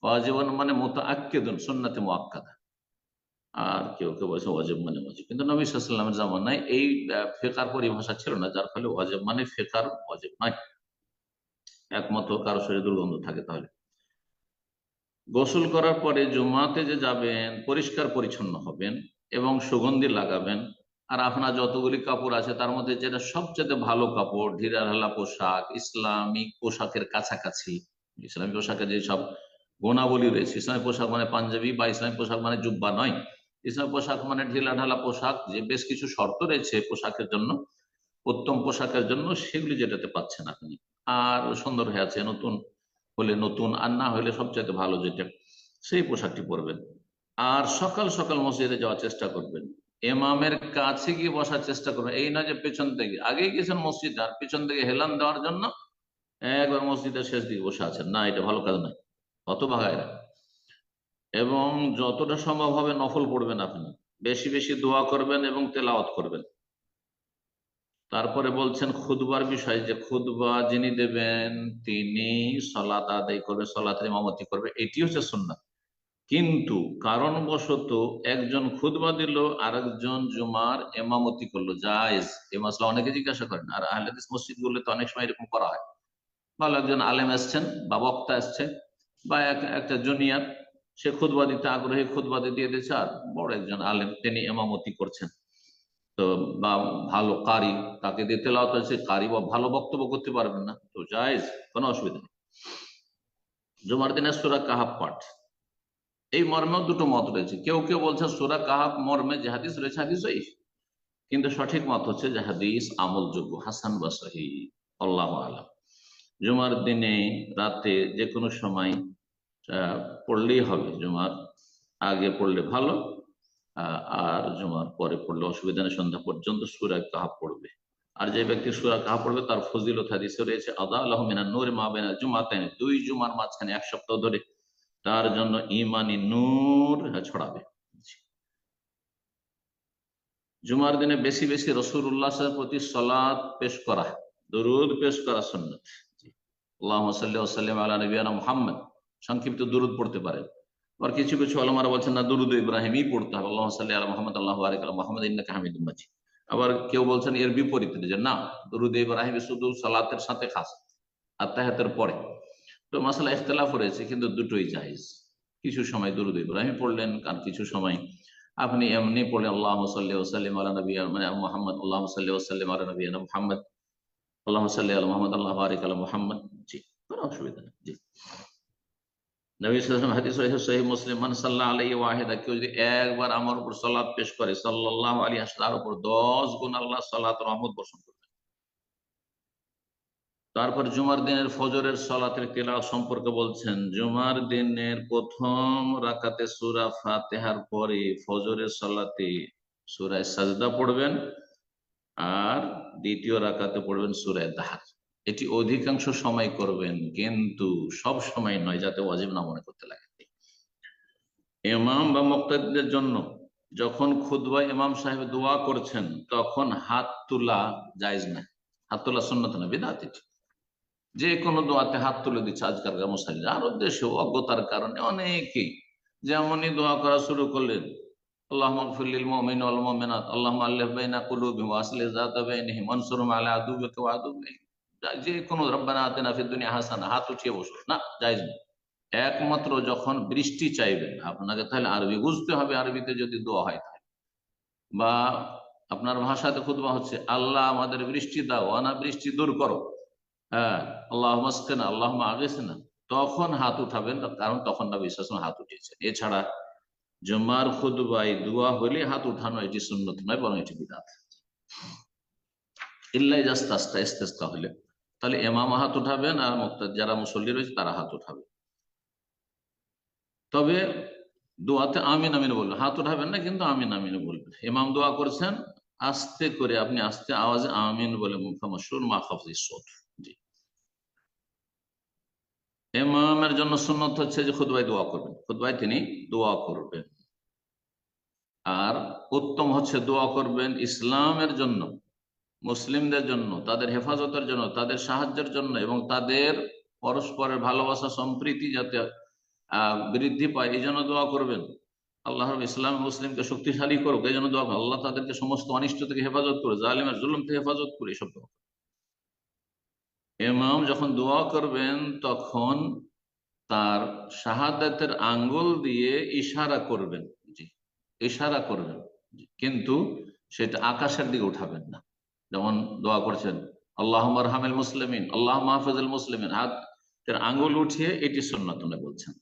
ওয়াজিবুন মানে মুতাআক্কিদুন, সুন্নাতে মুআক্কাদা। আর কেউ কেউ বলছে ওয়াজিব মানে ওয়াজিব, কিন্তু নবী সাল্লাল্লাহু আলাইহি ওয়াসাল্লামের জামানায় এই ফিকহার পরিভাষা ছিল না, যার ফলে ওয়াজিব মানে ফিকহার ওয়াজিব নয়। একমত কারো শরীরে দুর্গন্ধ থাকে তাহলে গোসল করার পরে জুমাতে যে যাবেন পরিষ্কার পরিচ্ছন্ন হবেন এবং সুগন্ধি লাগাবেন। আর আপনার যতগুলি কাপড় আছে তার মধ্যে যেটা সবচেয়ে ভালো কাপড়, ঢিলাঢালা পোশাক, ইসলামিক পোশাকের কাছাকাছি, ইসলামী পোশাকের যে সব গুণাবলী রয়েছে, ইসলামী পোশাক মানে পাঞ্জাবি বা ইসলামী পোশাক মানে জুব্বা নয়, ইসলামী পোশাক মানে ঢিলাঢালা পোশাক, যে বেশ কিছু শর্ত রয়েছে পোশাকের জন্য, উত্তম পোশাকের জন্য, সেগুলি যেটাতে পাচ্ছেন আপনি, আর সুন্দর হয়ে আছে নতুন হলে নতুন, আর না হলে সবচাইতে ভালো যেটা, সেই পোশাকটি পরবেন। আর সকাল সকাল মসজিদে যাওয়ার চেষ্টা করবেন, এমামের কাছে গিয়ে বসার চেষ্টা করবেন। এই না যে পেছন থেকে, আগেই গেছেন মসজিদ আর পেছন থেকে হেলান দেওয়ার জন্য একবার মসজিদের শেষ দিকে বসে আছেন, না, এটা ভালো কাজ নয়, অত ভাগায়রা। এবং যতটা সম্ভব হবে নফল পড়বেন আপনি, বেশি বেশি দোয়া করবেন এবং তেলাওয়াত করবেন, তারপরে বলছেন খুতবার বিষয়, যে খুতবা যিনি দেবেন তিনি সালাত আদায় করবে, সালাতের ইমামতি করবে, এটি হচ্ছে সুন্নাত। কিন্তু কারণবশত একজন খুতবা দিল, আরেকজন জুমার এমামতি করলো, জায়েজ। এই মাসলা অনেকে জিজ্ঞাসা করেন, আর আহলে হাদিস মসজিদ গুলোতে অনেক সময় এরকম করা হয়। ভালো একজন আলেম আসছেন বা বক্তা আসছেন বা একটা জুনিয়র, সে খুতবা দিতে আগ্রহী, খুতবা দিয়ে দিচ্ছে, আর বড় একজন আলেম তিনি এমামতি করছেন। তো বা ভালো কারি, তাকে দিয়ে তেলাওয়াত হয়েছে, কারি বা ভালো বক্তব্য করতে পারবেন না, তো জায়েজ, কোনো অসুবিধা নেই। জুমার দিনে সূরা কাহাফ পাঠ, এই মর্মেও দুটো মত রয়েছে। কেউ কেউ বলছে সূরা কাহাফ মর্মে যে হাদিস রয়েছে হাদিস সহিহ, কিন্তু সঠিক মত হচ্ছে যে হাদিস আমলযোগ্য, হাসান বা সহিহ, আল্লাহু আলাম। জুমার দিনে রাতে যে কোনো সময় পড়লেই হবে, জুমার আগে পড়লে ভালো, আর জুমার পরে পড়লে অসুবিধা নেই, সন্ধ্যা পর্যন্ত সূরা কাহাফ পড়বে। আর যে ব্যক্তি সূরা কাহাফ পড়বে তার ফজিলত হাদিসে রয়েছে, আদা লাহু মিনান নূর মা বাইনা জুমাতাইন, দুই জুমার মাঝখানে এক সপ্তাহ ধরে তার জন্য ইমানি নূর ছড়াবে। জুমার দিনে বেশি বেশি রাসূলুল্লাহর প্রতি সালাত পেশ করা, দরুদ পেশ করা সুন্নাত। আল্লাহুম্মা সাল্লি ওয়া সাল্লিম আলা নবিয়িনা মুহাম্মদ, সংক্ষিপ্ত দরুদ পড়তে পারেন। আর কিছু কিছু উলামারা বলছেন না, দরুদ ইব্রাহিমই পড়তে হবে, আল্লাহুম্মা সাল্লি আলা মুহাম্মদ আল্লাহু বারিক আলা মুহাম্মাদ ইন্নাকা হামিদুম মাজিদ। আবার কেউ বলছেন এর বিপরীতে, যে না, দরুদ ইব্রাহিম শুধু সালাতের সাথে খাস, আত্তাহিয়াতের পরে। তো মাসালা ইখতিলাফ রয়েছে, কিন্তু দুটোই জায়েজ। কিছু সময় দরুদ ইব্রাহিম পড়লেন, আর কিছু সময় আপনি এমনি পড়লেন, আল্লাহুম্মা সাল্লি ওয়া সাল্লিম আলা নবিয়িনা মুহাম্মদ, আল্লাহুম্মা সাল্লি ওয়া সাল্লিম আলা নবিয়িনা মুহাম্মদ, আল্লাহুম্মা সাল্লি আলা মুহাম্মদ আল্লাহু বারিক আলা মুহাম্মদ। জি, কোনো অসুবিধা নেই। জি, নবী সাল্লাল্লাহু আলাইহি ওয়াসাল্লাম হাদিস সহিহ মুসলিম, মান সাল্লা আলাইহি ওয়াহিদা, কেউ যদি একবার আমার উপর সালাত পেশ করে, সাল্লাল্লাহু আলাইহি ওয়াসাল্লাম তার উপর 10 গুণ আল্লাহ সালাত রহমত বর্ষণ করবেন। তারপর জুমার দিনের ফজরের সালাতের তেলাওয়াত সম্পর্কে বলছেন, জুমার দিনের প্রথম রাকাতে সূরা ফাতিহার পরে ফজরের সালাতে সূরা সাজদা পড়বেন, আর দ্বিতীয় রাকাতে পড়বেন সূরা দাহর। এটি অধিকাংশ সময় করবেন, কিন্তু সব সময় নয়, যাতে ওয়াজিব না মনে করতে লাগে। ইমাম বা মুক্তাদিদের জন্য যখন খুতবা ইমাম সাহেব দোয়া করছেন, তখন হাত তোলা জায়েজ না, হাত তোলা সুন্নাত না, বিদআত। যে কোনো দোয়াতে হাত তুলে দিচ্ছে আজকালকার মুসল্লিরা, আর উদ্দেশ্য অজ্ঞতার কারণে অনেকেই যেমনই দোয়া করা শুরু করলেন, আল্লাহুম্মা গফির লিল মুমিনিনা ওয়াল মুমিনাত, আল্লাহুম্মা আল্লিফ বাইনা কুলুবিহিম ওয়া আসলিহ যাতা বাইনিহিম ওয়ানসুরহুম আলা আদুওয়িকা ওয়া আদুওয়িহিম, যে কোনো রব্বানা আতিনা ফিদ দুনিয়া হাসানা, হাত উঠিয়ে বসো না, জায়েজ নেই। একমাত্র যখন বৃষ্টি চাইবেন আপনাকে, তাহলে আরবি বুঝতে হবে, আরবিতে যদি দোয়া হয় তাহলে, বা আপনার ভাষাতে খুতবা হচ্ছে, আল্লাহ আমাদের বৃষ্টি দাও, অনাবৃষ্টি দূর করো, হ্যাঁ, আল্লাহ মাসকেনা আল্লাহ আগেছেনা, তখন হাত উঠাবেন, কারণ তখন নবী সাল্লাল্লাহু আলাইহি ওয়াসাল্লাম হাত উঠিয়েছেন। এছাড়া জুমার খুতবায় দোয়া হলে হাত উঠানো এটি সুন্নত নয়, বরং এটি বিদআত। ইল্লা ইস্তাসকা, ইস্তেসকা হলে তাহলে ইমাম হাত উঠাবেন, আর মুক্তাদি যারা মুসল্লি রয়েছে তারা হাত উঠাবে। তবে দোয়াতে আমিন আমিন বলবেন, হাত উঠাবেন না, কিন্তু আমিন আমিন বলবেন। ইমাম দোয়া করছেন, আস্তে করে আপনি আস্তে আওয়াজে আমিন বলে মুফামাসুর মা খাফজিস সাউত। জি, ইমামের জন্য সুন্নত হচ্ছে যে খুতবায় দোয়া করবেন, খুতবায় তিনি দোয়া করবেন। আর উত্তম হচ্ছে দোয়া করবেন ইসলামের জন্য, মুসলিমদের জন্য, তাদের হেফাজতের জন্য, তাদের সাহায্যের জন্য, এবং তাদের পরস্পরের ভালোবাসা সম্প্রীতি যাতে বৃদ্ধি পায়, এই জন্য দোয়া করবেন। আল্লাহ ইসলাম মুসলিমকে শক্তিশালী করুক, এই জন্য দোয়া করবেন। আল্লাহ তাদেরকে সমস্ত অনিষ্ট থেকে হেফাজত করে, জালিমের জুলুম থেকে হেফাজত করে, এসব দোয়া। ইমাম যখন দোয়া করবেন তখন তার শাহাদাতের আঙ্গুল দিয়ে ইশারা করবেন। জি, ইশারা করবেন, কিন্তু সেটা আকাশের দিকে উঠাবেন না। যেমন দোয়া করছেন আল্লাহুম্মা আরহামিল মুসলিমিন, আল্লাহুম্মা হাফিজুল মুসলিমিন, হাতের আঙ্গুল উঠিয়ে, এটি সুন্নাত নয় বলছেন।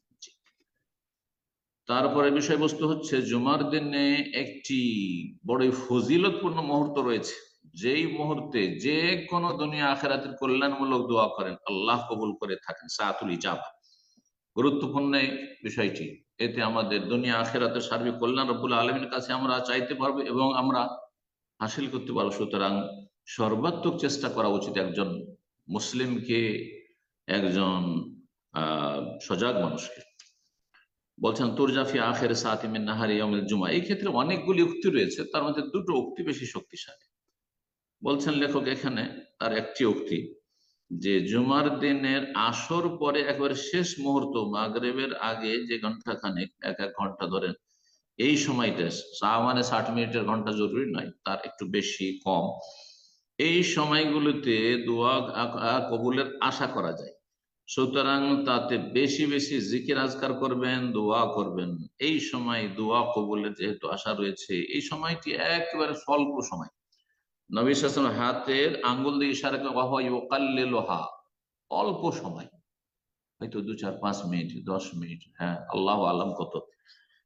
তারপরে বিষয়বস্তু হচ্ছে, জুমার দিনে একটি বড় ফজিলতপূর্ণ মুহূর্ত রয়েছে, যেই মুহূর্তে যে কোনো দুনিয়া আখিরাতের কল্যাণমূলক দোয়া করেন আল্লাহ কবুল করে থাকেন, সাআতুল ইজাবা। গুরুত্বপূর্ণ বিষয়টি, এতে আমাদের দুনিয়া আখিরাতের সার্বিক কল্যাণ রব্বুল আলামিনের কাছে আমরা চাইতে পারবো এবং আমরা হাসিল করতে পারবো। সুতরাং সর্বাত্মক চেষ্টা করা উচিত একজন মুসলিমকে, একজন সজাগ মানুষকে। বলছেন তুরজাফি আখের সাআতি মিন নাহারি ইয়াউমিল জুমআ, এই ক্ষেত্রে অনেকগুলি উক্তি রয়েছে, তার মধ্যে দুটো উক্তি বেশি শক্তিশালী। বলছেন লেখক এখানে তার একটি উক্তি যে জুমার দিনের আসর পরে একবারে শেষ মুহূর্ত মাগরিবের আগে যে ঘন্টা খানেক, এক এক ঘন্টা ধরেন, এই সময়টা মানে 60 মিনিটের ঘন্টা জরুরি নয়, তার একটু বেশি কম, এই সময়গুলোতে দোয়া কবুলের আশা করা যায়। সুতরাং তাতে বেশি বেশি জিকির আজকার করবেন, দোয়া করবেন। এই সময় দোয়া কবুলের যেহেতু আশা রয়েছে, এই সময়টি একেবারে স্বল্প সময়। নবী সাল্লাল্লাহু আলাইহি ওয়াসাল্লাম হাতের আঙ্গুল দিয়ে ইশারা করে ওয়াকাল্লিলুহা, অল্প সময়, হয়তো 2, 4, 5 মিনিট, 10 মিনিট, হ্যাঁ আল্লাহ আলম কত,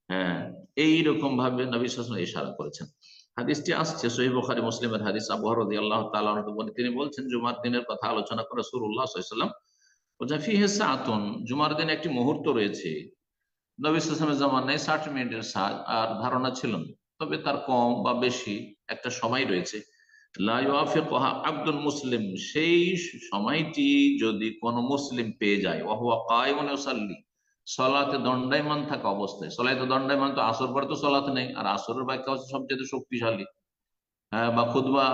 হ্যাঁ এইরকম ভাবে নবী সাল্লাল্লাহু আলাইহি ওয়াসাল্লাম ইশারা করেছেন। হাদিসটি আসছে সহিহ বুখারী মুসলিমের হাদিস। আবু হুরায়রা রাদিয়াল্লাহু তাআলা আনহু তিনি বলছেন, জুমার দিনের কথা আলোচনা করে রাসূলুল্লাহ সাল্লাল্লাহু আলাইহি ওয়াসাল্লাম বলছেন, ফিহি সাআতুন, জুমার দিনে একটি মুহূর্ত রয়েছে। নবী সাল্লাল্লাহু আলাইহি ওয়াসাল্লামের জামানায় 60 মিনিটের আর ধারণা ছিল না, তবে তার কম বা বেশি একটা সময় রয়েছে। লা ইউআফিকুহা আব্দুল মুসলিম, সেই সময়টি যদি কোন মুসলিম পেয়ে যায়, ওয়া হুয়া কায়িমুন ইউসাল্লি, সালাতে দণ্ডায়মান থাকা অবস্থায়। সালাতে দণ্ডায়মান তো আসর পরে তো সালাত নেই, আর আসরের ব্যাখ্যা হচ্ছে সবচেয়ে শক্তিশালী, হ্যাঁ, বা খুতবা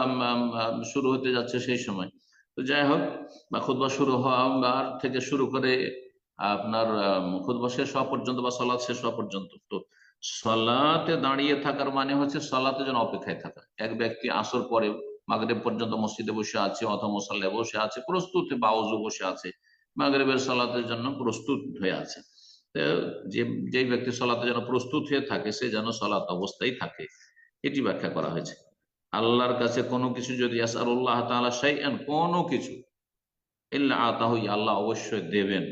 শুরু হতে যাচ্ছে সেই সময়। তো যাই হোক, বা খুতবা শুরু হওয়ার থেকে শুরু করে আপনার খুতবা শেষ হওয়া পর্যন্ত বা সালাত শেষ হওয়া পর্যন্ত, তো সালাতে দাঁড়িয়ে থাকার মানে হচ্ছে সালাতের জন্য অপেক্ষায় থাকা। এক ব্যক্তি আসর পরে মাগরিব পর্যন্ত মসজিদে বসে আছে অথবা মুসাল্লায় বসে আছে, প্রস্তুত বা ওযু বসে আছে, মাগরিবের সালাতের জন্য প্রস্তুত হয়ে আছে। তো যে ব্যক্তি সালাতের জন্য প্রস্তুত হয়ে থাকে, সে যেন সালাত অবস্থায় থাকে, এটি ব্যাখ্যা করা হয়েছে। আল্লাহর কাছে কোনো কিছু যদি আসআলুল্লাহ তাআলা শাইআন, কোনো কিছু, ইল্লা আতাহু, আল্লাহ অবশ্যই দেবেন।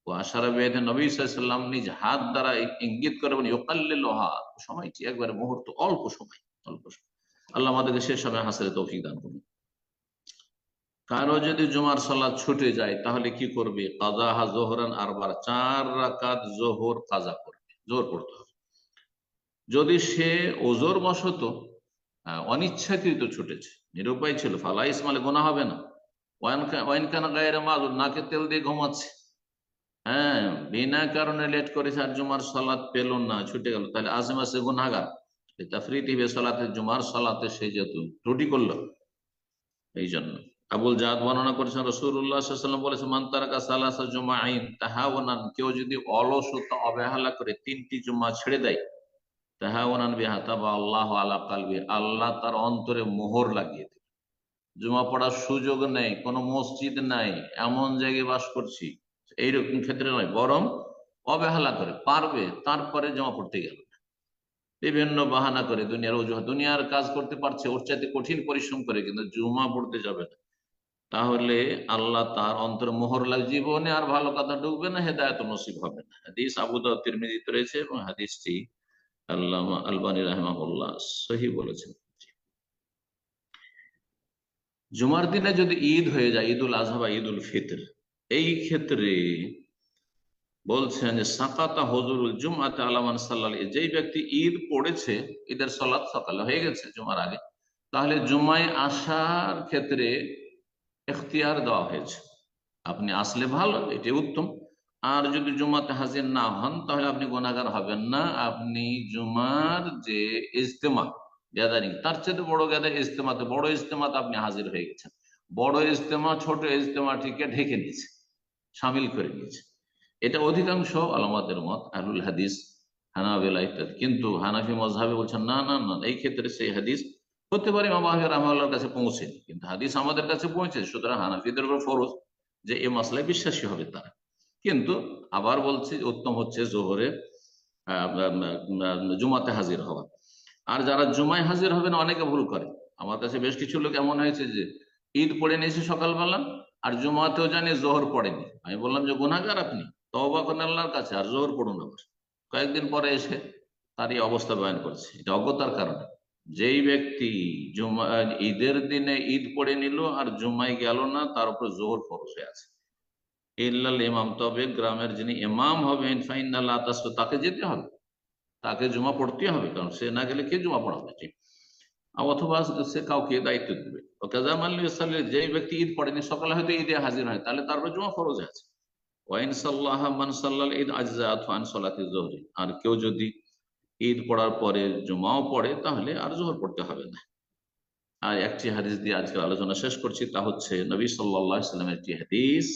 ও আশারা বিয়াদি, নবী সাল্লাল্লাহু আলাইহি ওয়াসাল্লাম নিজ হাত দ্বারা ইঙ্গিত করবেন, ইউকাল্লিলুহা, সময়টি একবারে মুহূর্ত, অল্প সময়, অল্প সময়। আল্লাহ আমাদেরকে সে সময় হাসিলের তৌফিক দান করুন। কারো যদি জুমার সালাত ছুটে যায় তাহলে কি করবে? কাযাহা যোহরান আরবার, 4 রাকাত যোহর কাজা করবে, জোহর পড়তে হবে। যদি সে ওজোর বশত অনিচ্ছাকৃত ছুটেছে, নিরুপায় ছিল, ফালা ইসমালে, গোনা হবে না। ওয়াইনকানা গায়রা মাযুর, নাকে তেল দিয়ে ঘুমাচ্ছে, হ্যাঁ, বিনা কারণে লেট করেছে আর জুমার সালাত পেল না, ছুটে গেল, তাহলে আজমা সে গুনাহগার। তাফরিতি বে সালাতে, জুমার সালাতে সে যেহেতু ত্রুটি করলো, এই জন্য আবুল জাদ বর্ণনা করেছেন, রাসূলুল্লাহ সাল্লাল্লাহু আলাইহি ওয়াসাল্লাম বলেছেন, মান তারাকা সালাসা জুমাইন তাহাওয়ানান, কেউ যদি অলসতা অবহেলা করে 3টি জুমা ছেড়ে দেয়, তাহাওয়ানান বিহা তাবা আল্লাহু আলা কলবি, আল্লাহ তার অন্তরে মোহর লাগিয়ে দেবে। জুমা পড়ার সুযোগ নেই, কোনো মসজিদ নাই, এমন জায়গায় বাস করছি, এইরকম ক্ষেত্রে নয়, বরং অবহেলা করে পারবে, তারপরে জমা পড়তে গেল, বিভিন্ন বাহানা করে, দুনিয়ার অজুহাত, দুনিয়ার কাজ করতে পারছে, ওর চাইতে কঠিন পরিশ্রম করে, কিন্তু জুমা পড়তে যাবে না, তাহলে আল্লাহ তার অন্তর মোহর লাগে, জীবনে আর ভালো কথা ঢুকবে না, হেদায়েত নসিব হবে না। হাদিস আবু দাউদ তিরমিজিতে রয়েছে এবং হাদিসটি আল্লামা আলবানী রাহিমাহুল্লাহ সহিহ বলেছেন। জুমার দিনে যদি ঈদ হয়ে যায়, ঈদুল আজহা বা ঈদুল ফিতর, এই ক্ষেত্রে বলছেন যে সাকাতা হুজুরুল জুমআতে আলা মান সাল্লাল্লাহু, যেই ব্যক্তি ঈদ পড়েছে, ঈদের সালাত সকালে হয়ে গেছে জুমার আগে, তাহলে জুমায় আসার ক্ষেত্রে ইখতিয়ার দেওয়া হয়েছে, আপনি আসলে ভালো, এটি উত্তম। আর যদি জুমাতে হাজির না হন তাহলে আপনি গুনাহগার হবেন না, আপনি জুমার যে ইজতেমা গ্যাদারিং, তার চেয়ে বড় গ্যাদারিং ইজতেমাতে, বড় ইজতেমাতে আপনি হাজির হয়ে গেছেন, বড় ইজতেমা ছোট ইজতেমাটিকে ঢেকে নিয়েছে, সামিল করে নিয়েছে। এটা অধিকাংশ আলেমদের মত, আহলুল হাদিস, হানাবিলা ইত্যাদি। কিন্তু হানাফি মযহাবে বলছেন না না না, এই ক্ষেত্রে সেই হাদিস হতে পারে ইমাম আহমদ রাহমাহুল্লাহর কাছে পৌঁছেনি, কিন্তু হাদিস আমাদের কাছে পৌঁছেছে, সুতরাং হানাফিদের উপর ফরজ যে এই মাসলায় বিশ্বাসী হবে তারা। কিন্তু আবার বলছি, উত্তম হচ্ছে জোহরে জুমাতে হাজির হওয়া। আর যারা জুমায় হাজির হবে না, অনেকে ভুল করে, আমার কাছে বেশ কিছু লোক এমন হয়েছে যে ঈদ পড়ে নিয়েছে সকালবেলা, আর জুমাতেও জানি জোহর পড়েনি। আমি বললাম যে গুনাহগার আপনি, তওবা করেন আল্লাহর কাছে, আর জোহর পড়ুন আবার। কয়েকদিন পরে এসে তার এই অবস্থা বয়ান করছে, এটা অজ্ঞতার কারণে। যেই ব্যক্তি জুমা ঈদের দিনে ঈদ পড়ে নিল আর জুমায় গেল না, তার উপর জোহর ফরজ হয়ে আছে। ইল্লাল ইমাম, তবে গ্রামের যিনি ইমাম হবেন, ফাইনাল্লাহ তাসফু, তাকে যেতে হবে, তাকে জুমা পড়তে হবে, কারণ সে না গেলে কে জুমা পড়াবে, ঠিক? অথবা সে কাউকে দায়িত্ব দেবে। যে ব্যক্তি ঈদ পড়েনি, সকালে হয়তো ঈদে হাজির হয়, তাহলে তার উপর জুমা ফরজ আছে। ওয়াইন সাল্লাহ মান সাল্লাল ঈদ আজজাত আন সালাতি যুহরি, আর কেউ যদি ঈদ পড়ার পরে জুমাও পড়ে, তাহলে আর জোহর পড়তে হবে না। আর একটি হাদিস দিয়ে আজকের আলোচনা শেষ করছি, তা হচ্ছে নবী সাল্লাল্লাহু আলাইহি ওয়াসাল্লামের একটি হাদিস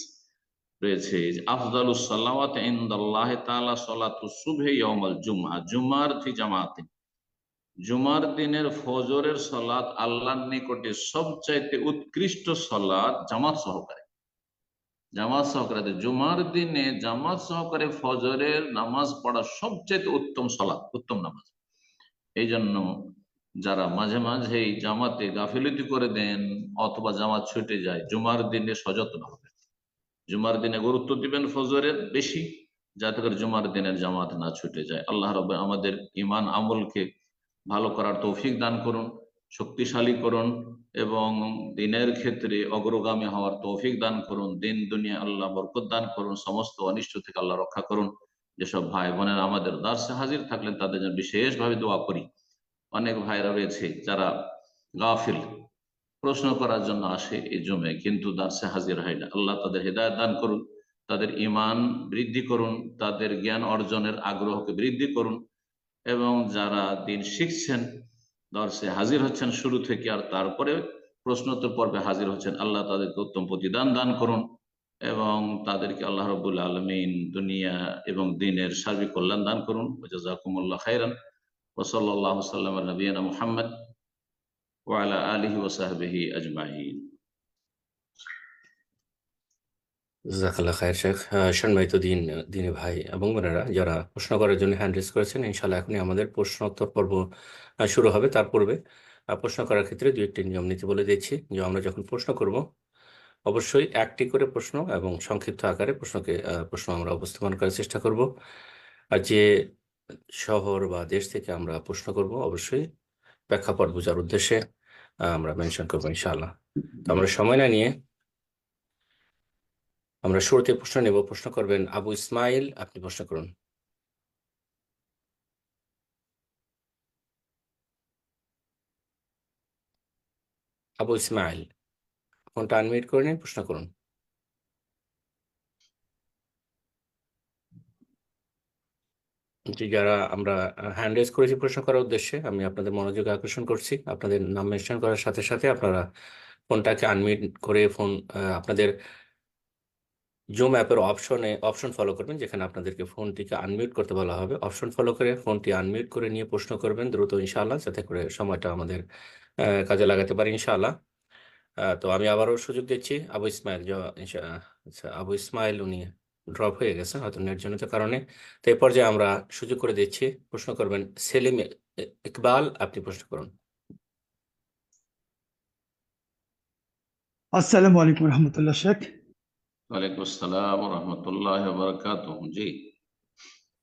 রয়েছে, আফদালুস সালাওয়াত ইনদাল্লাহি তাআলা সালাতুস সুবহি ইয়াউমাল জুমআ, জুমার জামাতে, জুমার দিনের ফজরের সালাত আল্লাহর নিকটে সবচাইতে উৎকৃষ্ট সালাত জামাত সহকারে। জামাত সহকারে জুমার দিনে জামাত সহকারে ফজরের নামাজ পড়া সবচাইতে উত্তম সালাত, উত্তম নামাজ। এই জন্য যারা মাঝে মাঝে জামাতে গাফিলতি করে দেন অথবা জামাত ছুটে যায়, জুমার দিনে সযত্ন হবে, জুমার দিনে গুরুত্ব দিবেন ফজরের বেশি, যাতে করে জুমার দিনের জামাত না ছুটে যায়। আল্লাহ রাব্বু আমাদের ঈমান আমলকে ভালো করার তৌফিক দান করুন, শক্তিশালী করুন এবং দিনের ক্ষেত্রে অগ্রগামী হওয়ার তৌফিক দান করুন। দিন দুনিয়া আল্লাহ বরকত দান করুন, সমস্ত অনিষ্ট থেকে আল্লাহ রক্ষা করুন। যেসব ভাই বোনেরা আমাদের দার্সে হাজির থাকলেন তাদের জন্য বিশেষভাবে দোয়া করি। অনেক ভাইরা রয়েছে যারা গাফিল, প্রশ্ন করার জন্য আসে এই জমে কিন্তু দার্সে হাজির হয় না। আল্লাহ তাদের হেদায়েত দান করুন, তাদের ঈমান বৃদ্ধি করুন, তাদের জ্ঞান অর্জনের আগ্রহকে বৃদ্ধি করুন এবং যারা দিন শিখছেন, দর্শে হাজির হচ্ছেন শুরু থেকে আর তারপরে প্রশ্নোত্তর পর্বে হাজির হচ্ছেন, আল্লাহ তাদেরকে উত্তম প্রতিদান দান করুন এবং তাদেরকে আল্লাহ রাব্বুল আলামিন দুনিয়া এবং দিনের সার্বিক কল্যাণ দান করুন। জাযাকুমুল্লাহ খাইরান ওয়া সাল্লাল্লাহু সাল্লাম আলা নবিয়িনা মুহাম্মদ ওয়া আলা আলিহি ওয়া সাহবিহি আজমাইন। জাযাকাল্লাহ খায়ের শেখ। সম্মানিত দিনী ভাই এবং বোনেরা, যারা প্রশ্ন করার জন্য হ্যান্ড রেজ করেছেন, ইনশাআল্লাহ এখনই আমাদের প্রশ্নোত্তর পর্ব শুরু হবে। তার পূর্বে প্রশ্ন করার ক্ষেত্রে দুই একটি নিয়ম নীতি বলে দিচ্ছি যে আমরা যখন প্রশ্ন করব অবশ্যই একটি করে প্রশ্ন এবং সংক্ষিপ্ত আকারে প্রশ্ন আমরা উপস্থাপন করার চেষ্টা করব। আর যে শহর বা দেশ থেকে আমরা প্রশ্ন করব অবশ্যই প্রেক্ষাপট বোঝার উদ্দেশ্যে আমরা মেনশন করবো ইনশাআল্লাহ। তো আমরা সময় না নিয়ে আমরা শুরুতে প্রশ্ন নেব। প্রশ্ন করবেন আবু ইসমাইল, আপনি প্রশ্ন করুন। আবু ইসমাইল, ফোনটা আনমিউট করে নিন, প্রশ্ন করুন। যারা আমরা হ্যান্ড রেজ করেছি প্রশ্ন করার উদ্দেশ্যে, আমি আপনাদের মনোযোগ আকর্ষণ করছি। আপনাদের নাম মেনশন করার সাথে সাথে আপনারা ফোনটাকে আনমিউট করে আপনাদের জুম অ্যাপের অপশন ফলো করবেন, যেখানে আপনাদেরকে ফোনটিকে আনমিউট করতে বলা হবে। অপশন ফলো করে ফোনটি আনমিউট করে নিয়ে প্রশ্ন করবেন দ্রুত ইনশাআল্লাহ, যাতে করে সময়টা আমাদের কাজে লাগাতে পারি ইনশাআল্লাহ। তো আমি আবারও সুযোগ দিচ্ছি আবু ইসমাইল। আচ্ছা, আবু ইসমাইল উনি ড্রপ হয়ে গেছেন হয়তো নেটজনিত কারণে। তো এই পর্যায়ে আমরা সুযোগ করে দিচ্ছি, প্রশ্ন করবেন সেলিম ইকবাল, আপনি প্রশ্ন করুন। আসসালামু আলাইকুম রহমতুল্লাহ শেখ। ওয়ালাইকুম আসসালাম ওয়া রাহমাতুল্লাহি ওয়া বারাকাতুহু। জি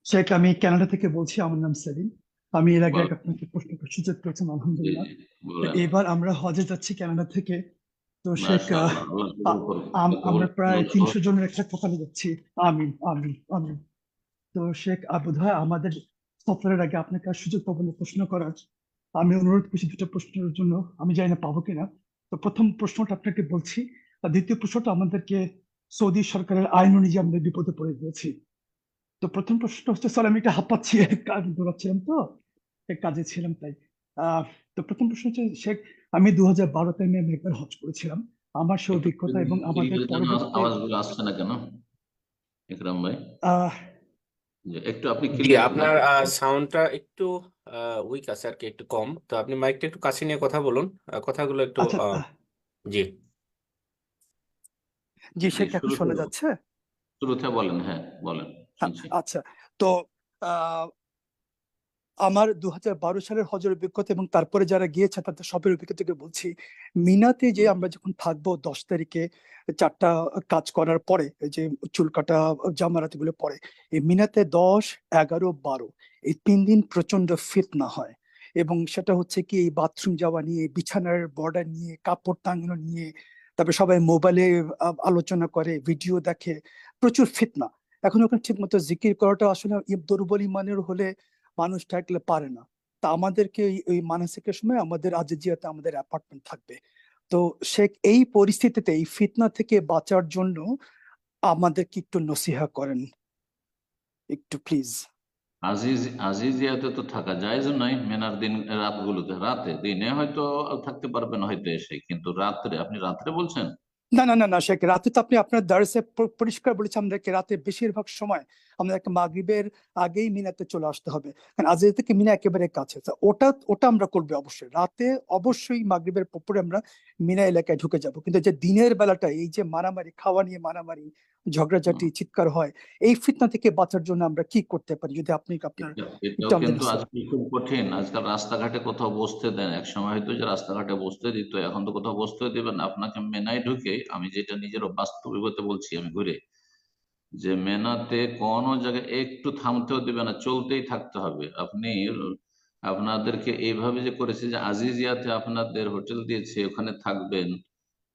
শেখ, আমি কানাডা থেকে বলছি, আমার নাম সেলিম। আমি এর আগে বলেন। আপনাকে প্রশ্ন করার সুযোগ পেয়েছেন, জি আলহামদুলিল্লাহ। জি তো বলেন। এবার আমরা হজে যাচ্ছি কানাডা থেকে। তো শেখ, মাশাআল্লাহ, আল্লাহ কবুল করুন। আমরা প্রায় কবুল 300 জনের একটা সফরে যাচ্ছি। আমিন আমিন আমিন। তো শেখ, বোধহয় আমাদের সফরের আগে আপনাকে আর সুযোগ পাবো না প্রশ্ন করার। আমি অনুরোধ করছি দুটো প্রশ্নের জন্য, আমি জানি না পাবো কিনা। তো প্রথম প্রশ্নটা আপনাকে বলছি, আর দ্বিতীয় প্রশ্নটা আমাদেরকে সৌদি সরকারের আইন অনুযায়ী আমরা বিপদে পড়ে গিয়েছি। তো প্রথম প্রশ্ন হচ্ছে, স্যার আমি একটা হাঁপাচ্ছি, কাজ দৌড়াচ্ছিলাম তো, এক কাজে ছিলাম তাই। আহ তো প্রথম প্রশ্ন হচ্ছে শেখ, আমি 2012-তে আমি একবার হজ করেছিলাম। আমার সে একটু অভিজ্ঞতা এবং আমাদের পরবর্তীতে আওয়াজগুলো আসছে না কেন ইকরাম ভাই? আহ একটু আপনি জি, ক্লিয়ার আপনার সাউন্ডটা একটু উইক আছে আর কি, একটু কম। তো আপনি মাইকটা একটু কাছে নিয়ে কথা বলুন, কথাগুলো একটু আচ্ছা, জি জি জি শেখ, এখন শোনা যাচ্ছে? শুরুতে বলেন, হ্যাঁ বলেন, শুনছি। আচ্ছা। তো আহ আমার 2012 সালের হজের অভিজ্ঞতা এবং তারপরে যারা গিয়েছে তাদের সবের অভিজ্ঞতা থেকে বলছি, মিনাতে যে আমরা যখন থাকবো 10 তারিখে 4টা কাজ করার পরে, এই যে চুল কাটা, জামারাত গুলো পরে, এই মিনাতে 10, 11, 12 এই 3 দিন প্রচন্ড ফিতনা হয়। এবং সেটা হচ্ছে কি, এই বাথরুম যাওয়া নিয়ে, বিছানার বর্ডার নিয়ে, কাপড় টাঙানো নিয়ে, তারপরে সবাই মোবাইলে আলোচনা করে, ভিডিও দেখে, প্রচুর ফিতনা। এখন ওখানে ঠিক মতো জিকির করাটা আসলে দুর্বল ইমানের হলে মানুষ থাকলে পারে না। তা আমাদেরকে ওই মানসিকের সময় আমাদের আজিজিয়াতে আমাদের অ্যাপার্টমেন্ট থাকবে। তো শেখ, এই পরিস্থিতিতে এই ফিতনা থেকে বাঁচার জন্য আমাদেরকে একটু নসিহা করেন, একটু প্লিজ। আজিজিয়াতে তো থাকা জায়েজ নয় মেনার দিন রাতগুলোতে, রাতে দিনে হয়তো থাকতে পারবেন হয়তো এসে, কিন্তু রাত্রে, আপনি রাত্রে বলছেন? না না না না শেখ, রাতে তো আপনি আপনার দার্সে পরিষ্কার বলেছে আমাদেরকে রাতে বেশিরভাগ সময় আমাদেরকে মাগরিবের আগেই মিনাতে চলে আসতে হবে, কারণ আজ থেকে মিনা একেবারে কাছে। তো ওটা ওটা আমরা করবো অবশ্যই, রাতে অবশ্যই মাগরিবের পরে আমরা মিনা এলাকায় ঢুকে যাব। কিন্তু যে দিনের বেলাটা এই যে মারামারি, খাওয়া নিয়ে মারামারি, ঝগড়াঝাটি, চিৎকার হয়, এই ফিতনা থেকে বাঁচার জন্য আমরা কি করতে পারি, যদি আপনি আপনার এটাও একটু আমাদের কিন্তু স্যার। আজকাল খুব কঠিন। আজকাল রাস্তাঘাটে কোথাও বসতে দেন, এক সময় হয়তো যে রাস্তাঘাটে বসতে দিত, এখন তো কোথাও বসতে দিবেন না। আপনাকে মেনায় ঢুকে, আমি যেটা নিজের বাস্তবিকতা বলছি, আমি ঘুরে, যে মেনাতে কোনো জায়গায় একটু থামতেও দিবে না, চলতেই থাকতে হবে। আপনি আপনাদেরকে এইভাবে যে করেছে যে আজিজিয়াতে আপনাদের হোটেল দিয়েছে, ওখানে থাকবেন,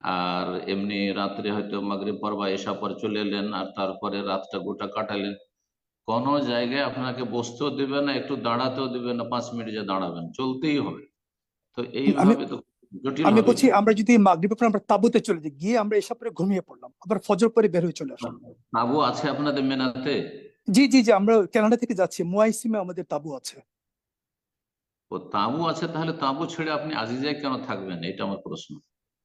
আর এমনি রাত্রে হয়তো মাগরিব পর বা এশা পর চলে এলেন, আর তারপরে রাতটা গোটা কাটালেন। কোনো জায়গায় আপনাকে বসতেও দিবে না, একটু দাঁড়াতেও দিবে না, 5 মিনিট যে দাঁড়াবেন, চলতেই হবে। তো আমি এইভাবে তো জটিল আমি হবে বলছি, এটা। আমরা যদি মাগরিবের পরে আমরা তাঁবুতে চলে যাই, গিয়ে আমরা এসব পরে ঘুমিয়ে পড়লাম, আবার ফজর পরে বের হয়ে চলে আসলাম। তাবু আছে আপনাদের মেনাতে? জি জি জি, আমরা কানাডা থেকে যাচ্ছি, মুয়াইসিমে আমাদের তাঁবু আছে। ও তাবু আছে, তাহলে তাবু ছেড়ে আপনি আজিজায় কেন থাকবেন, এটা আমার প্রশ্ন।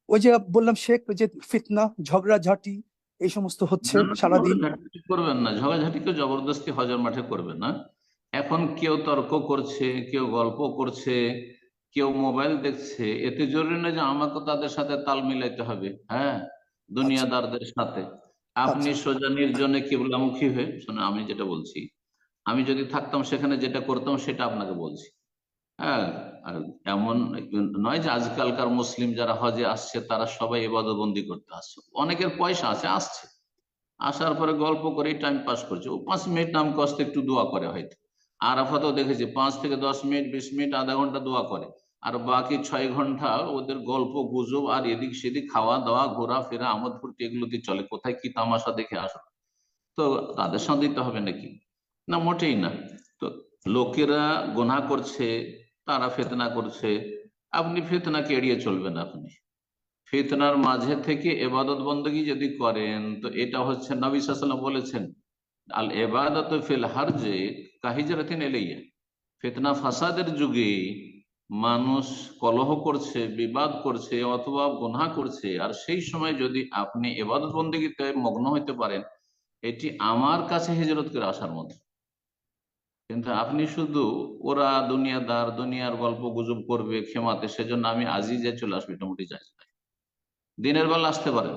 ওই যে বললাম শেখ, ওই যে ফিতনা, ঝগড়াঝাটি এই সমস্ত হচ্ছে না না, সারাদিন। ঝগড়াঝাটি করবেন না, ঝগড়াঝাটি কেউ জবরদস্তি হজের মাঠে করবেন না। এখন কেউ তর্ক করছে, কেউ গল্প করছে, কেউ মোবাইল দেখছে, এতে জরুরি না যে আমাকে তাদের সাথে তাল মিলাইতে হবে। হ্যাঁ, আচ্ছা দুনিয়াদারদের সাথে। আপনি আচ্ছা সোজা নির্জনে কিবলামুখী হয়ে শোনো, আমি যেটা বলছি, আমি যদি থাকতাম সেখানে যেটা করতাম সেটা আপনাকে বলছি। হ্যাঁ, আর এমন নয় যে আজকালকার মুসলিম যারা হজে আসছে তারা সবাই ইবাদতবন্দি করতে আসছে। অনেকের পয়সা আছে, আসছে, আসার পরে গল্প করে টাইম পাস করছে। ও 5 মিনিট নাম কষ্ট একটু দোয়া করে হয়তো। আরাফাতেও দেখেছি 5 থেকে 10 মিনিট, 20 মিনিট, আধা ঘন্টা দোয়া করে। আর বাকি 6 ঘন্টা ওদের গল্প গুজব আর এদিক সেদিক, খাওয়া দাওয়া, ঘোরাফেরা, আমোদ ফুর্তি, এগুলোতে চলে। কোথায় কি তামাশা দেখে আসো, তো তাদের সাথে দিতে হবে নাকি? না, মোটেই না। তো লোকেরা গুনাহ করছে, তারা ফিতনা করছে, আপনি ফিতনাকে এড়িয়ে চলবেন। আপনি ফিতনার মাঝে থেকে এবাদত বন্দী যদি করেন, তো এটা হচ্ছে নবী সাল্লাল্লাহু আলাইহি ওয়াসাল্লাম বলেছেন, আল ইবাদাত ফিল হারজে কাহিজরাতিন ইলাইয়া। ফিতনা ফাসাদের যুগে মানুষ কলহ করছে, বিবাদ করছে, অথবা গুনাহ করছে, আর সেই সময় যদি আপনি ইবাদত বন্দেগীতে মগ্ন হইতে পারেন, এটি আমার কাছে হিজরত করে আসার মতো। কিন্তু আপনি শুধু, ওরা দুনিয়াদার, দুনিয়ার গল্প গুজব করবে ক্ষমাতে, সেজন্য আমি আজই যে চলে আসবো, এটা মোটেই যায় না। দিনের বেলা আসতে পারেন,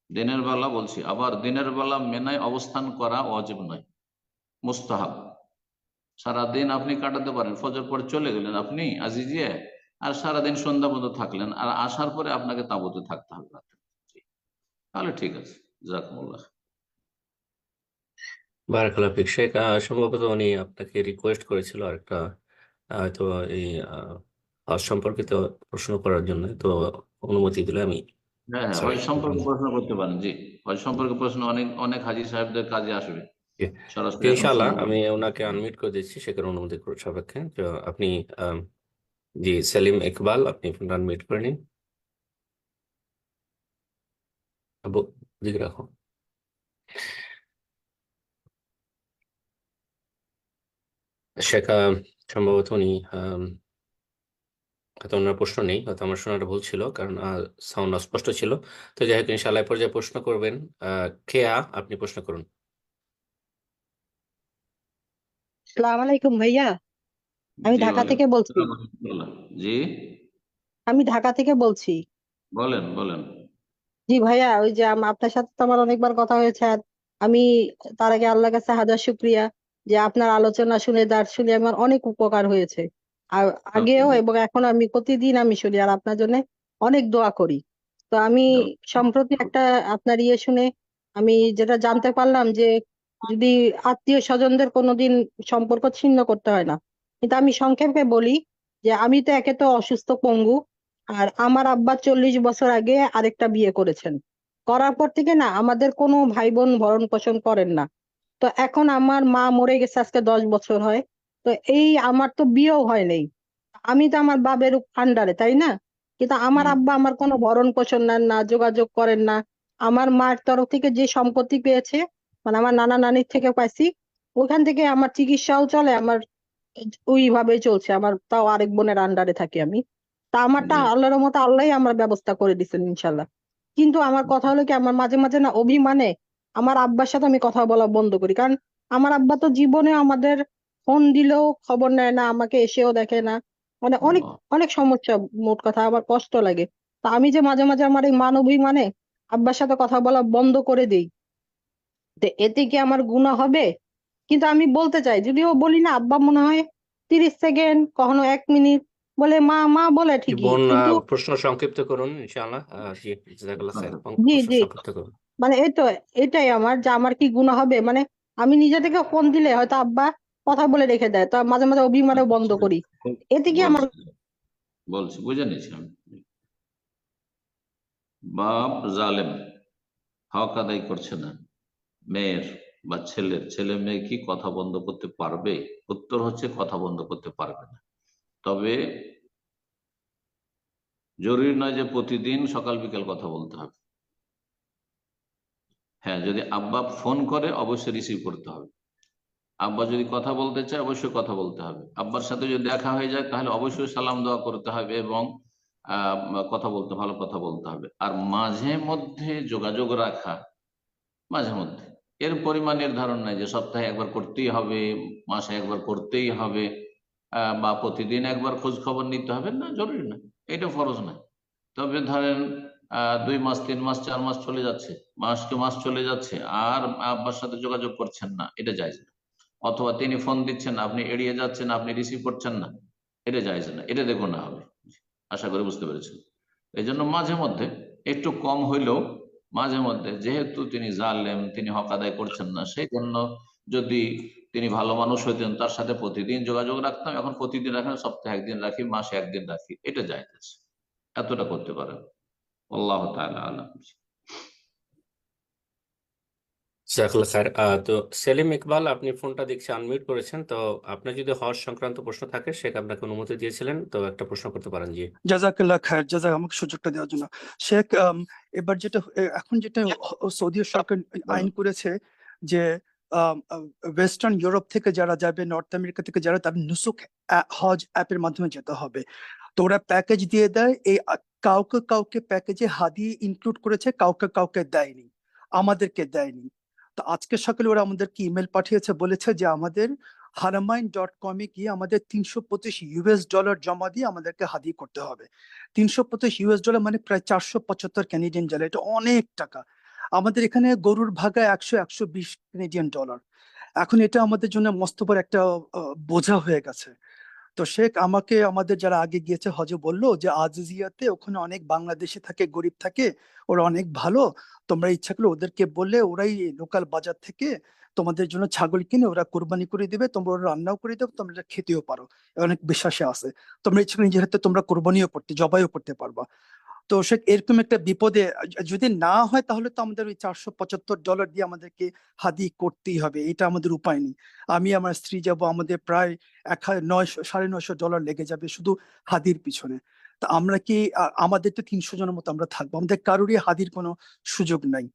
দিনের বেলা বলছি, আবার দিনের বেলা মেনায় অবস্থান করা ওয়াজিব নয়, মুস্তাহাব। সারাদিন আপনি কাটাতে পারেন, ফজর পরে চলে গেলেন আপনি আজিজিয়া, আর সারাদিন সন্ধ্যা পর্যন্ত থাকলেন, আর আসার পরে আপনাকে তাঁবুতে থাকতে হবে রাতে। তাহলে ঠিক আছে, জাযাকুমুল্লাহ। বারাকাল্লাহ ফিক। শেখ সম্ভবত উনি আপনাকে রিকোয়েস্ট করেছিল আরেকটা হয়তো এই হজ সম্পর্কিত প্রশ্ন করার জন্য, তো অনুমতি দিলে আমি হ্যাঁ হ্যাঁ, হজ স্যারের সম্পর্কে প্রশ্ন করতে পারেন, জি। হজ সম্পর্কে প্রশ্ন অনেক অনেক হাজী সাহেবদের কাজে আসবে, সরাসরি এখন ইনশাআল্লাহ সময় আমি নেই। ওনাকে আনমিউট করে দিচ্ছি শেখের অনুমতি সাপেক্ষে। তো আপনি আম, জি সেলিম ইকবাল, আপনি ফোনটা আনমিউট করে নিন। আবু, দিকে রাখো। শেখ সম্ভবত উনি হয়তো ওনার প্রশ্ন নেই, হয়তো আমার শোনাটা ভুল ছিল, কারণ সাউন্ড অস্পষ্ট ছিল। তো যাই হোক, ইনশাআল্লাহ এই পর্যায়ে প্রশ্ন করবেন। কেয়া, আপনি প্রশ্ন করুন। সালাম আলাইকুম ভাইয়া, আমি জি, ঢাকা থেকে ওয়ালাইকুম বলছি। আসসালাম ওয়া রাহমাতুল্লাহ। জি, আমি ঢাকা থেকে বলছি। বলেন বলেন। জি ভাইয়া, ওই যে আপনার সাথে তো আমার অনেকবার কথা হয়েছে। আর আমি তার আগে আল্লাহর কাছে হাজার শুক্রিয়া যে আপনার আলোচনা শুনে, দার্স শুনে আমার অনেক উপকার হয়েছে। আর আগেও এবং এখন আমি প্রতিদিন আমি শুনি, আর আপনার জন্য অনেক দোয়া করি। তো আমি সম্প্রতি একটা আপনার ইয়ে শুনে আমি যেটা জানতে পারলাম যে যদি আত্মীয় স্বজনদের কোনোদিন সম্পর্ক ছিন্ন করতে হয় না। কিন্তু আমি সংক্ষেপে বলি যে আমি তো একে তো অসুস্থ পঙ্গু, আর আমার আব্বা 40 বছর আগে আরেকটা বিয়ে করেছেন। করার পর থেকে না আমাদের কোনো ভাই বোন ভরণ পোষণ করেন না। তো এখন আমার মা মরে গেছে আজকে 10 বছর হয়। তো এই আমার তো বিয়েও হয় নাই, আমি তো আমার বাবের আন্ডারে, তাই না? কিন্তু আমার আব্বা আমার কোনো ভরণ পোষণ নেন না, যোগাযোগ করেন না। আমার মার তরফ থেকে যে সম্পত্তি পেয়েছে, মানে আমার নানা নানির থেকে পাইছি, ওখান থেকে আমার চিকিৎসাও চলে, আমার ওইভাবেই চলছে। আমার তাও আরেক বোনের আন্ডারে থাকি আমি। তা আমারটা জি আল্লাহর রহমতে আল্লাহই আমার ব্যবস্থা করে দিচ্ছেন ইনশাল্লাহ। কিন্তু আমার কথা হলো কি, আমার মাঝে মাঝে না অভিমানে আমার আব্বার সাথে আমি কথা বলা বন্ধ করি, কারণ আমার আব্বা তো জীবনে আমাদের ফোন দিলেও খবর নেয় না, আমাকে এসেও দেখে না, মানে অনেক আল্লাহ। অনেক সমস্যা। মোট কথা আমার কষ্ট লাগে। তা আমি যে মাঝে মাঝে আমার এই মান অভিমানে আব্বার সাথে কথা বলা বন্ধ করে দিই, তো এতে কি আমার গুনাহ হবে? কিন্তু আমি বলতে চাই, যদিও বলি না, আব্বা মনে হয় 30 সেকেন্ড, কখনো 1 মিনিট বলে মা মা বলে জি ঠিকই, বোন, কিন্তু প্রশ্ন সংক্ষিপ্ত করুন ইনশাআল্লাহ। জি, জাযাকাল্লাহ খাইর। জি প্রশ্ন জি, সংক্ষিপ্ত করুন। মানে এই তো, এটাই আমার, যে আমার কি গুনাহ হবে? মানে আমি নিজে থেকে ফোন দিলে হয়তো আব্বা কথা বলে রেখে দেয়, তো মাঝে মাঝে অভিমানও বন্ধ করি, এতে কি আমার? বলছি বলছি বুঝে নিয়েছি আমি। বাপ জালেম, হক আদায় করছে না মেয়ের বা ছেলের, ছেলে মেয়ে কি কথা বন্ধ করতে পারবে? উত্তর হচ্ছে কথা বন্ধ করতে পারবে না। তবে জরুরি নয় যে প্রতিদিন সকাল বিকেল কথা বলতে হবে। হ্যাঁ, যদি আব্বা ফোন করে অবশ্যই রিসিভ করতে হবে। আব্বা যদি কথা বলতে চায় অবশ্যই কথা বলতে হবে। আব্বার সাথে যদি দেখা হয়ে যায় তাহলে অবশ্যই সালাম দোয়া করতে হবে এবং আহ, কথা বলতে, ভালো কথা বলতে হবে। আর মাঝে মধ্যে যোগাযোগ রাখা, মাঝে মধ্যে, এর পরিমাণ নির্ধারণ নাই যে সপ্তাহে একবার করতেই হবে, মাসে একবার করতেই হবে, বা প্রতিদিন একবার খোঁজ খবর নিতে হবে, না, জরুরি না, এটা ফরজ না। তবে ধরেন 2 মাস 3 মাস 4 মাস চলে যাচ্ছে, মাসকে মাস চলে যাচ্ছে, আর আব্বার সাথে যোগাযোগ করছেন না, এটা জায়েজ না। অথবা তিনি ফোন দিচ্ছেন, আপনি এড়িয়ে যাচ্ছেন, আপনি রিসিভ করছেন না, এটা জায়েজ না, এটা দেখো না হবে। আশা করি বুঝতে পেরেছেন। এই জন্য মাঝে মধ্যে, একটু কম হইলেও মাঝে মধ্যে, যেহেতু তিনি জালেম, তিনি হক আদায় করছেন না, সেই জন্য যদি তিনি ভালো মানুষ হইতেন তার সাথে প্রতিদিন যোগাযোগ রাখতাম। এখন প্রতিদিন রাখেন, সপ্তাহে একদিন রাখি, মাসে একদিন রাখি, এটা জায়েজ আছে, এতটা করতে পারেন। আল্লাহ তাআলা আলাম। জাযাকাল্লাহ খাইর। তো সেলিম ইকবাল, আপনি ফোনটা দেখছি আনমিউট করেছেন, তো আপনার যদি হজ সংক্রান্ত প্রশ্ন থাকে, শেখ আপনাকে অনুমতি দিয়েছিলেন, তো একটা প্রশ্ন করতে পারেন। জি জাজাকাল্লাহ খায়ের, জাজাক, আমাকে সুযোগটা দেওয়ার জন্য। শেখ, এবার যেটা এখন যেটা সৌদি সরকার আইন করেছে যে ওয়েস্টার্ন ইউরোপ থেকে যারা যাবে, নর্থ আমেরিকা থেকে যারা, তারা নুসুক হজ অ্যাপের মাধ্যমে যেতে হবে। তো ওরা প্যাকেজ দিয়ে দেয়, এই কাউকে কাউকে প্যাকেজে হাদিয়ে ইনক্লুড করেছে, কাউকে কাউকে দেয়নি, আমাদেরকে দেয়নি। তো আজকে সকালে ওরা আমাদেরকে ইমেল পাঠিয়েছে, বলেছে যে আমাদের হারামাইন.কমে গিয়ে আমাদের $325 জমা দিয়ে আমাদেরকে হাদিয়া করতে হবে। $325 মানে প্রায় 475 ক্যানাডিয়ান ডলার, এটা অনেক টাকা। আমাদের এখানে গরুর ভাগা 100-120 ক্যানাডিয়ান ডলার। এখন এটা আমাদের জন্য মস্ত বড় একটা বোঝা হয়ে গেছে। তো শেখ আমাকে, আমাদের যারা আগে গিয়েছে হজে, বললো যে আজিজিয়াতে ওখানে অনেক বাংলাদেশি থাকে, গরিব থাকে, ওরা অনেক ভালো, তোমরা ইচ্ছা করলে ওদেরকে বললে ওরাই লোকাল বাজার থেকে তোমাদের জন্য ছাগল কিনে ওরা কোরবানি করে দিবে, তোমরা ওরা রান্নাও করে দেবে, তোমরা খেতেও পারো, অনেক বিশ্বাসে আছে। তোমরা ইচ্ছা করে নিজের হাতে তোমরা কোরবানিও করতে, জবাইও করতে পারবা। তো সে এরকম একটা বিপদে যদি না হয়, তাহলে তো আমাদের ওই $475 দিয়ে আমাদেরকে হাদি করতেই হবে, এটা আমাদের উপায় নেই। আমি আমার স্ত্রী যাব, আমাদের প্রায় 900-950 ডলার লেগে যাবে শুধু হাদির পিছনে। তা আমরা কি আমাদের তো 300 জনের মতো আমরা থাকবো, আমাদের কারোরই হাদির কোনো সুযোগ নাই।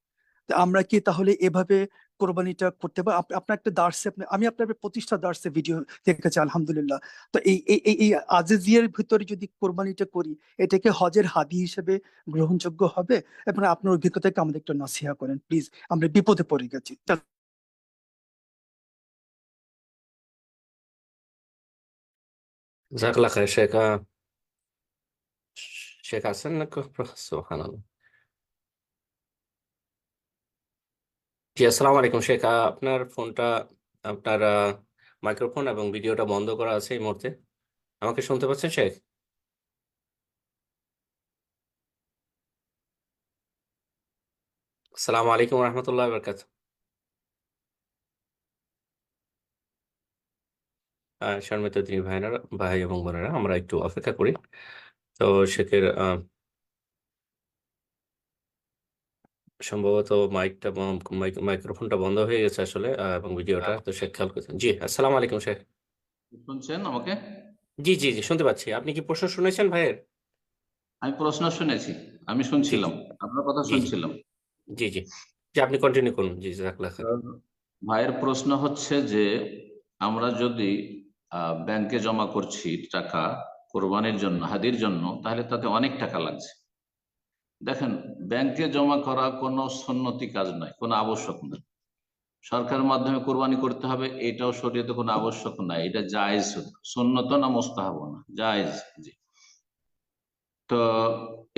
তা আমরা কি তাহলে এভাবে কোরবানিটা করতে পারি? আপনার একটা দার্সে, আমি আপনার প্রতিষ্ঠা দার্সে ভিডিও দেখেছি, আলহামদুলিল্লাহ। তো এই এই এই এই আজিজিয়ার ভিতরে যদি কোরবানিটা করি, এটাকে হজের হাদি হিসেবে গ্রহণযোগ্য হবে? এবং আপনার অভিজ্ঞতাকে আমাদের একটু নসিহা করেন প্লিজ, আমরা বিপদে পড়ে গেছি। জাযাকাল্লাহ খাইর। শেখ শেখ হাসান না? সুবহানাল্লাহ। জি, আসসালামু আলাইকুম শেখ। আপনার ফোনটা, আপনার মাইক্রোফোন এবং ভিডিওটা বন্ধ করা আছে এই মুহূর্তে। আমাকে শুনতে পাচ্ছেন শেখ? আসসালামু আলাইকুম রহমতুল্লাহ বরকাত। সম্মানিত দিনী ভাই এবং বোনেরা, আমরা একটু অপেক্ষা করি। তো শেখের সম্ভবত মাইক্রোফোনটা বন্ধ হয়ে গেছে আসলে, এবং ভিডিওটা, তো শেখ খেয়াল করছেন। জি, আসসালামু আলাইকুম শেখ। শুনছেন আমাকে? জি জি জি, শুনতে পাচ্ছি। আপনি কি প্রশ্ন শুনেছেন ভাইয়ের? আমি প্রশ্ন শুনেছি, আমি জি জি শুনছিলাম, আপনার কথা জি জি শুনছিলাম। জি জি জি, আপনি কন্টিনিউ করুন। জি, জাযাকাল্লাহ খাইর। ভাইয়ের প্রশ্ন হচ্ছে যে আমরা যদি ব্যাংকে জমা করছি টাকা কোরবানির জন্য, হাদির জন্য, তাহলে তাতে অনেক টাকা লাগছে। দেখেন, ব্যাংকে জমা করা কোনো সুন্নতি কাজ নয়, কোনো আবশ্যক নয়। সরকারের মাধ্যমে কোরবানি করতে হবে এটাও শরীয়তে কোনো আবশ্যক নাই, এটা জায়েজ, সুন্নত না মুস্তাহাব না, জায়েজ। জি। তো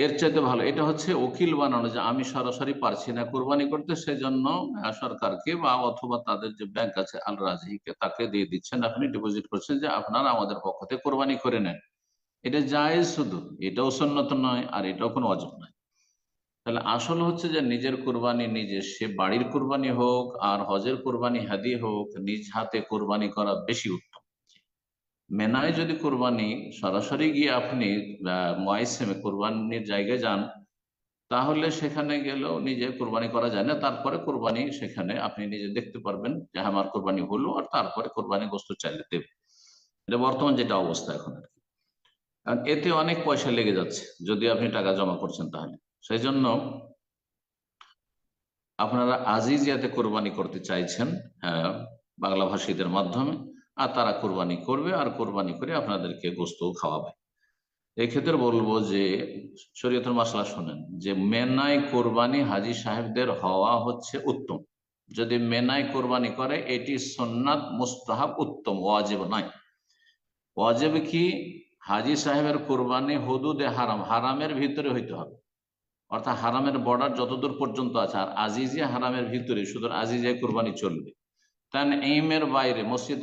এর চাইতে ভালো এটা হচ্ছে উকিল বানানো, যে আমি সরাসরি পারছি না কোরবানি করতে, সেজন্য সরকারকে বা অথবা তাদের যে ব্যাংক আছে আল রাজিকে, তাকে দিয়ে দিচ্ছেন, আপনি ডিপোজিট করছেন যে আপনারা আমাদের পক্ষ থেকে কোরবানি করে নেন। এটা জায়েজ শুধু, এটাও সুন্নত নয় আর এটাও কোনো ওয়াজিব নয়। তাহলে আসল হচ্ছে যে নিজের কোরবানি নিজে, সে বাড়ির কোরবানি হোক আর হজের কোরবানি হাদি হোক, নিজ হাতে কোরবানি করা বেশি উত্তম। মেনায় যদি কোরবানি সরাসরি গিয়ে আপনি ময়সেমে কোরবানির জায়গায় যান, তাহলে সেখানে গেলেও নিজে কোরবানি করা যায় না। তারপরে কোরবানি সেখানে আপনি নিজে দেখতে পারবেন যে আমার কোরবানি হলো, আর তারপরে কোরবানি গোস্ত চাইলে দেবে। এটা বর্তমান যেটা অবস্থা এখন আর কি। কারণ এতে অনেক পয়সা লেগে যাচ্ছে যদি আপনি টাকা জমা করছেন, তাহলে সেই জন্য আপনারা আজিজিয়াতে কোরবানি করতে চাইছেন বাংলা ভাষীদের মাধ্যমে, আর তারা কোরবানি করবে, আর কোরবানি করে আপনাদেরকে গোস্ত খাওয়াবে। এই ক্ষেত্রে বলবো যে শরীয়তের মাসলা শোনেন, যে মেনায় কোরবানি হাজী সাহেবদের হওয়া হচ্ছে উত্তম। যদি মেনায় কোরবানি করে এটি সুন্নাত, মুস্তাহাব, উত্তম, ওয়াজিব নয়। ওয়াজিব কি? হাজী সাহেবের কোরবানি হুদুদে হারাম, হারামের ভিতরে হইতে হবে, অর্থাৎ হারামের বর্ডার যতদূর পর্যন্ত আছে। আর আজিজিয়া হারামের ভিতরে, শুধু আজিজিয়া কোরবানি চলবে। তানঈমের বাইরে, মসজিদ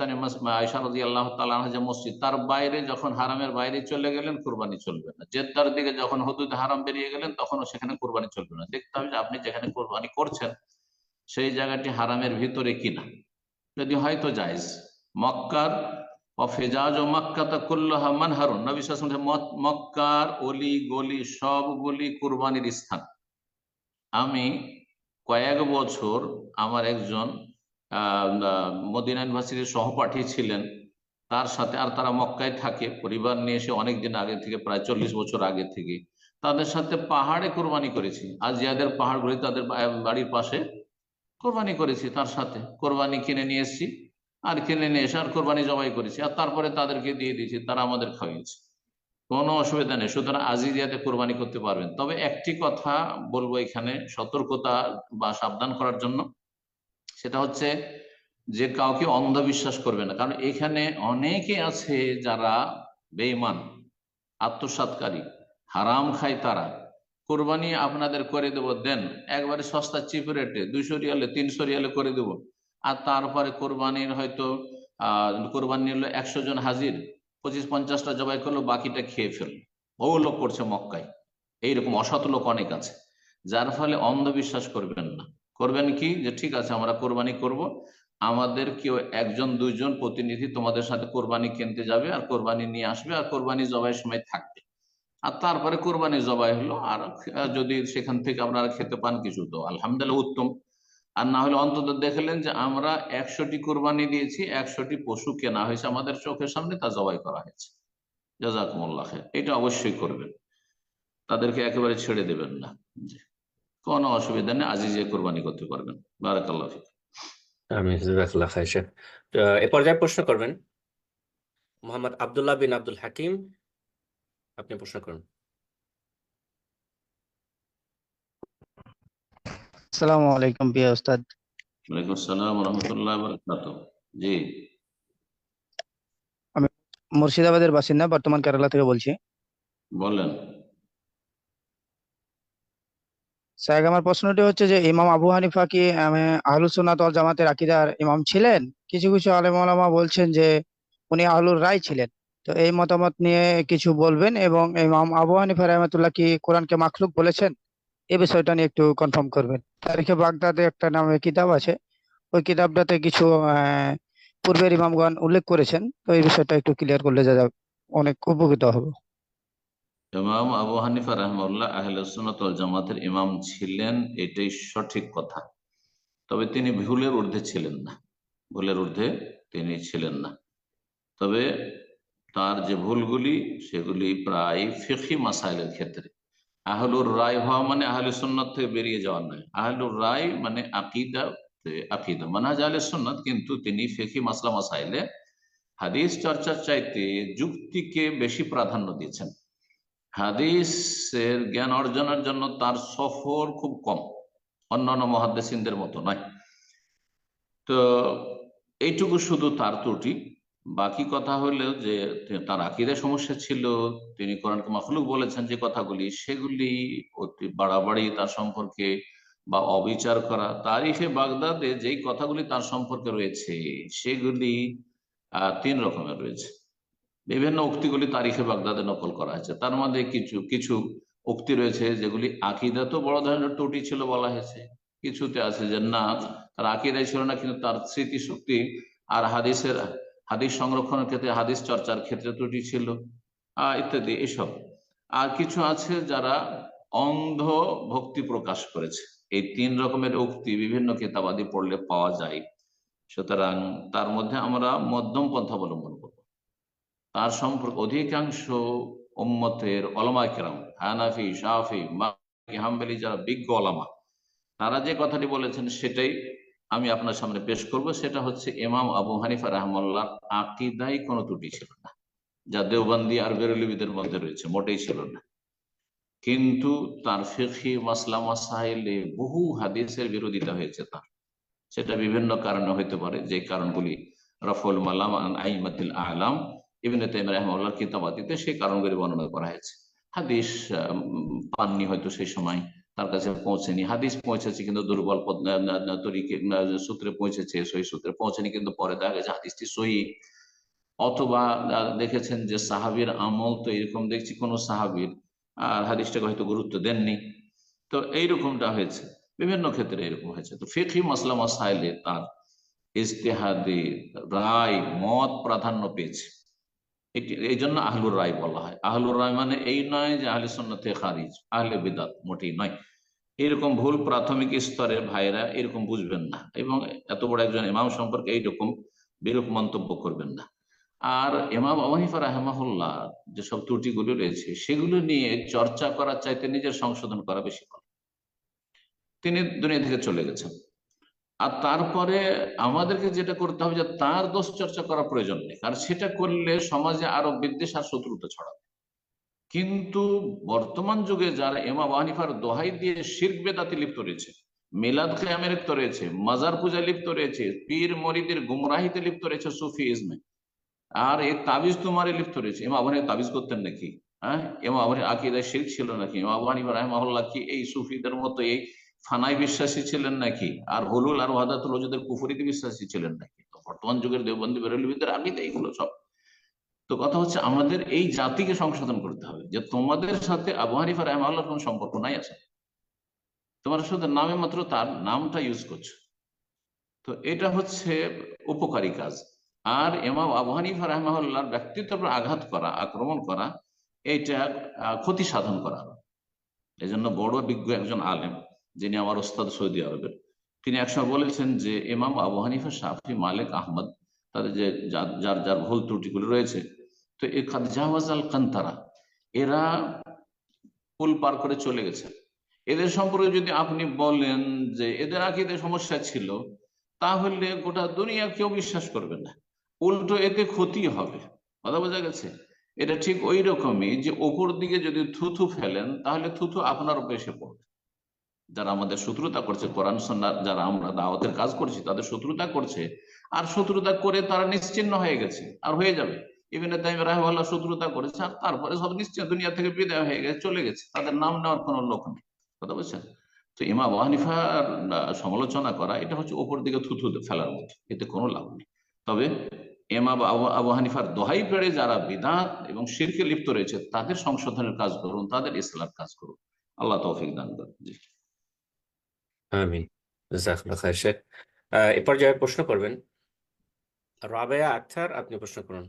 আয়েশা রাদিয়াল্লাহু তাআলা আনহা যে মসজিদ, তার বাইরে যখন হারামের বাইরে চলে গেলেন কোরবানি চলবে না। জেদ্দার দিকে যখন হুদুদ হারাম বেরিয়ে গেলেন, তখনও সেখানে কোরবানি চলবে না। দেখতে হবে যে আপনি যেখানে কোরবানি করছেন সেই জায়গাটি হারামের ভিতরে কিনা। যদি হয়তো জায়েজ। মক্কার অফেজাজ ও মক্কাতা কুল্লাহা মানহারুন, নবী সাল্লাল্লাহু আলাইহি ওয়াসাল্লাম মক্কার অলি গলি সবগুলি কোরবানির স্থান। আমি কয়েক বছর আমার একজন মদিনা ইউনিভার্সিটির সহপাঠী ছিলেন, তার সাথে, আর তারা মক্কায় থাকে, পরিবার নিয়ে এসে অনেকদিন আগে থেকে, প্রায় 40 বছর আগে থেকে তাদের সাথে পাহাড়ে কোরবানি করেছি। আর জিয়াদের পাহাড়গুলি তাদের বাড়ির পাশে, কোরবানি করেছি, তার সাথে কোরবানি কিনে নিয়ে এসেছি, আর কিনে নিয়ে এসে আর কোরবানি জবাই করেছি, আর তারপরে তাদেরকে দিয়ে দিয়েছি, তারা আমাদের খাওয়িয়েছে। কোনো অসুবিধা নেই। সুতরাং আজিজিয়াতে কোরবানি করতে পারবেন। তবে একটি কথা বলবো এখানে সতর্কতা বা সাবধান করার জন্য, সেটা হচ্ছে যে কাউকে অন্ধবিশ্বাস করবে না। কারণ এখানে অনেকে আছে যারা বেঈমান, আত্মসাৎকারী, হারাম খায়। তারা কোরবানি আপনাদের করে দেব, দেন একবারে সস্তা চিপ রেটে 200 রিয়ালে 300 রিয়ালে করে দেব, আর তারপরে কোরবানির হয়তো কোরবানি নিল 100 জন হাজির, 25-50টা জবাই করলো, বাকিটা খেয়ে ফেললো। বহু লোক করছে মক্কায়, এইরকম অসৎ লোক অনেক আছে। যার ফলে অন্ধবিশ্বাস করবেন না। করবেন কি, যে ঠিক আছে আমরা কোরবানি করব, আমাদের কেউ 1-2 জন প্রতিনিধি তোমাদের সাথে কোরবানি কিনতে যাবে, আর কোরবানি নিয়ে আসবে, আর কোরবানি জবাইয়ের সময় থাকবে, আর তারপরে কোরবানি জবাই হলো। আর যদি সেখান থেকে আপনারা খেতে পান কিছু, তো আলহামদুলিল্লাহ উত্তম। আর না হলে অন্তত দেখলেন যে আমরা 100টি কোরবানি দিয়েছি, 100টি পশু কেনা হয়েছে আমাদের চোখের সামনে, তা জবাই করা হয়েছে। জাযাকুমুল্লাহ খায়র। এটা অবশ্যই করবেন, তাদেরকে একেবারে ছেড়ে দেবেন না। জি, কোনো অসুবিধা নেই, আজিজিয়া কোরবানি করতে পারবেন। বারাকাল্লাহ ফিক। আমি জাযাকাল্লাহ খাইর। এ পর্যায়ে প্রশ্ন করবেন মোহাম্মদ আব্দুল্লাহ বিন আব্দুল হাকিম, আপনি প্রশ্ন করুন। আসসালামু আলাইকুম প্রিয় উস্তাদ। ওয়ালাইকুম আসসালাম ওয়া রাহমাতুল্লাহি ওয়া বারাকাতুহু। জি, আমি মুর্শিদাবাদের বাসিন্দা, বর্তমান কেরালা থেকে বলছি। বলেন। স্যার, আমার প্রশ্নটি হচ্ছে যে ইমাম আবু হানিফা কি আহলুস সুন্নাত ওয়াল জামাতের আকীদার ইমাম ছিলেন? কিছু কিছু আলেম ওলামা বলছেন যে উনি আহলুর রায় ছিলেন। তো এই মতামত নিয়ে কিছু বলবেন, এবং ইমাম আবু হানিফা রাহমাতুল্লাহ কি কোরআনকে মাখলুক বলেছেন? এই বিষয়টা নিয়ে একটু কনফার্ম করবেন। তারিখে বাগদাদে একটা নামে কিতাব আছে, ওই কিতাবটাতে কিছু পূর্বের ইমামগণ উল্লেখ করেছেন। তো এই বিষয়টা একটু ক্লিয়ার করলে যা অনেক উপকৃত হবো। ইমাম আবু হানিফা রাহিমাহুল্লাহ আহলে সুন্নাত ওয়াল জামাতের ইমাম ছিলেন, এটাই সঠিক কথা। তবে তিনি ভুলের ঊর্ধ্বে ছিলেন না, ভুলের ঊর্ধ্বে তিনি ছিলেন না। তবে তার যে ভুলগুলি, সেগুলি প্রায় ফিকহি মাসাইলের ক্ষেত্রে। আহলুর রায় হওয়া মানে আহলে সুন্নাত থেকে বেরিয়ে যাওয়া নয়। আহলুর রায় মানে আকীদা আকীদা মানহাজ আহলে সুন্নাত, কিন্তু তিনি ফিকহি মাসলা মাসাইলে হাদিস চর্চার চাইতে যুক্তিকে বেশি প্রাধান্য দিয়েছেন। হাদিসের জ্ঞান অর্জনের জন্য তার সফর খুব কম, অন্যান্য মুহাদ্দিসিনদের মতো নয়। তো এইটুকু শুধু তার ত্রুটি। বাকি কথা হলো যে তার আকীদায় সমস্যা ছিল, তিনি কোরআনকে মাখলুক বলেছেন যে কথাগুলি, সেগুলি অতি বাড়াবাড়ি তার সম্পর্কে বা অবিচার করা। তারিখে বাগদাদে যেই কথাগুলি তার সম্পর্কে রয়েছে সেগুলি তিন রকমের রয়েছে। বিভিন্ন উক্তিগুলি তারিখে বাগদাদে নকল করা হয়েছে, তার মধ্যে কিছু কিছু উক্তি রয়েছে যেগুলি আকীদা তো বড় ধরনের ত্রুটি ছিল বলা হয়েছে, কিছুতে আছে যে না তার আকীদাই ছিল না, কিন্তু তার স্মৃতিশক্তি আর হাদিস সংরক্ষণের ক্ষেত্রে, হাদিস চর্চার ক্ষেত্রে ত্রুটি ছিল ইত্যাদি এসব। আর কিছু আছে যারা অন্ধ ভক্তি প্রকাশ করেছে। এই তিন রকমের উক্তি বিভিন্ন কিতাবাদি পড়লে পাওয়া যায়। সুতরাং তার মধ্যে আমরা মধ্যম পন্থা অবলম্বন করব। তার সম্পর্কে অধিকাংশ উম্মতের ওলামায়ে কেরাম, হানাফি, শাফি, মালিকি, হাম্বলি যারা বিজ্ঞ ওলামা, তারা যে কথাটি বলেছেন সেটাই আমি আপনার সামনে পেশ করব। সেটা হচ্ছে ইমাম আবু হানিফা রাহমাতুল্লাহ আকীদায় কোনো ত্রুটি ছিল না, যা দেওবন্দি আর বেরেলভিদের মধ্যে রয়েছে, মোটেই ছিল না। কিন্তু তার ফিকহি মাসলা মাসাইলে বহু হাদিসের বিরোধিতা হয়েছে তার। সেটা বিভিন্ন কারণে হইতে পারে, যে কারণগুলি রফুল মালাম আন আইমাতিল আলাম ইবনে তাইমিয়া রাহিমাহুল্লাহর কিতাবাদিতে সেই কারণগুলি বর্ণনা করা হয়েছে। হাদিস পাননি, হয়তো সেই সময় তার কাছে পৌঁছেনি, হাদিস পৌঁছেছে কিন্তু দুর্বল তরিকে সূত্রে পৌঁছেছে, সহি সূত্রে পৌঁছেনি, কিন্তু পরে দেখা গেছে হাদিসটি সহি। অথবা দেখেছেন যে সাহাবীর আমল তো এরকম, দেখছি কোন সাহাবীর আর হাদিসটাকে হয়তো গুরুত্ব দেননি। তো এইরকমটা হয়েছে, বিভিন্ন ক্ষেত্রে এরকম হয়েছে। তো ফিকহি মাসলা মাসাইলে তার ইজতিহাদি রায় মত প্রাধান্য পেয়েছে। এই জন্য আহলুর রায় বলা হয়। আহলুর রায় মানে এই নয় যে আহলে সুন্নাত থেকে খারিজ, আহলে বিদআত, মোটেই নয়। এরকম ভুল প্রাথমিক স্তরের ভাইরা এরকম বুঝবেন না, এবং এত বড় একজন ইমাম সম্পর্কে এইরকম বিরূপ মন্তব্য করবেন না। আর ইমাম আবু হানিফা রাহিমাহুল্লাহ যেসব ত্রুটিগুলো রয়েছে সেগুলো নিয়ে চর্চা করার চাইতে নিজের সংশোধন করা বেশি ভালো। তিনি দুনিয়া থেকে চলে গেছেন, আর তারপরে আমাদেরকে যেটা করতে হবে যে তার দোষ চর্চা করা প্রয়োজন নেই, কারণ সেটা করলে সমাজে আরো বিদ্বেষ আর শত্রুতা ছড়াবে। কিন্তু বর্তমান যুগে যারা ইমাম আবু হানিফার দোহাই দিয়ে শিরক বেদাতে লিপ্ত রয়েছে, মিলাদ কিয়ামে লিপ্ত রয়েছে, মাজার পূজায় লিপ্ত রয়েছে, পীর মরিদের গুমরাহিতে লিপ্ত রয়েছে, সুফি ইজমে, আর এই তাবিজ তোমারে লিপ্ত রয়েছে। ইমাম আবু হানিফা তাবিজ করতেন নাকি? হ্যাঁ, ইমাম আবু হানিফা আকীদায় শিরক ছিল নাকি? ইমাম আবু হানিফা রাহিমাহুল্লাহ কি এই সুফিদের মতো এই ফানায় বিশ্বাসী ছিলেন নাকি? আর হুলুল আর ওয়াহদাতুল ওজুদের কুফরিতে বিশ্বাসী ছিলেন নাকি? তো বর্তমান যুগের দেওবন্দি বেরেলভিদের আকীদা এইগুলো সব। তো কথা হচ্ছে আমাদের এই জাতিকে সংশোধন করতে হবে যে তোমাদের সাথে আবু হানিফা রাহিমাহুল্লাহর কোনো সম্পর্ক নাই আছে, তোমরা শুধু নামে মাত্র তার নামটা ইউজ করছো। তো এটা হচ্ছে উপকারী কাজ। আর ইমাম আবু হানিফা রাহিমাহুল্লাহর ব্যক্তিত্বের উপর আঘাত করা, আক্রমণ করা, এইটা ক্ষতি সাধন করা। এই জন্য বড় বিজ্ঞ একজন আলেম, যিনি আমার ওস্তাদ সৌদি আরবের, তিনি একসময় বলেছেন যে ইমাম আবু হানিফা, শাফি, মালিক, আহমদ, তাদের যে যার যার ভুল ত্রুটিগুলো রয়েছে, তো এ কাদ জাওয়াজাল কান্তারা, এরা পুল পার করে চলে গেছে। এদের সম্পর্কে যদি আপনি বলেন যে এদের আকীদায় সমস্যা ছিল, তাহলে গোটা দুনিয়া কেউ বিশ্বাস করবে না, উল্টো এতে ক্ষতি হবে। কথা বোঝা গেছে? এটা ঠিক ওই রকমই যে ওপর দিকে যদি থুথু ফেলেন, তাহলে থুথু আপনার উপর এসে পড়বে। যারা আমাদের শত্রুতা করছে, কোরআন সুন্নাহ যারা আমরা দাওয়াতের কাজ করছি তাদের শত্রুতা করছে, আর শত্রুতা করে তারা নিশ্চিহ্ন হয়ে গেছে আর হয়ে যাবে। ইবনে তাইমিয়া রাহিমাহুল্লাহ শত্রুতা করেছে, আর তারপরে সব নিশ্চয় দুনিয়া থেকে বিদায় হয়ে গেছে, চলে গেছে, তাদের নাম নেওয়ার কোনো লোক নেই। কথা বলছেন? তো ইমাম আবু হানিফার সমালোচনা করা, এটা হচ্ছে ওপর দিকে থুথু ফেলার মতো, এতে কোনো লাভ নেই। তবে ইমাম আবু হানিফার দোহাই পেড়ে যারা বিদআত এবং শিরকে লিপ্ত রয়েছে তাদের সংশোধনের কাজ করুন, তাদের ইসলামের কাজ করুন। আল্লাহ তৌফিক দান করুন। জি, আমিন। জাযাকাল্লাহ খায়ের শেখ। এ পর্যায়ে প্রশ্ন করবেন রাবেয়া আক্তার, আপনি প্রশ্ন করুন।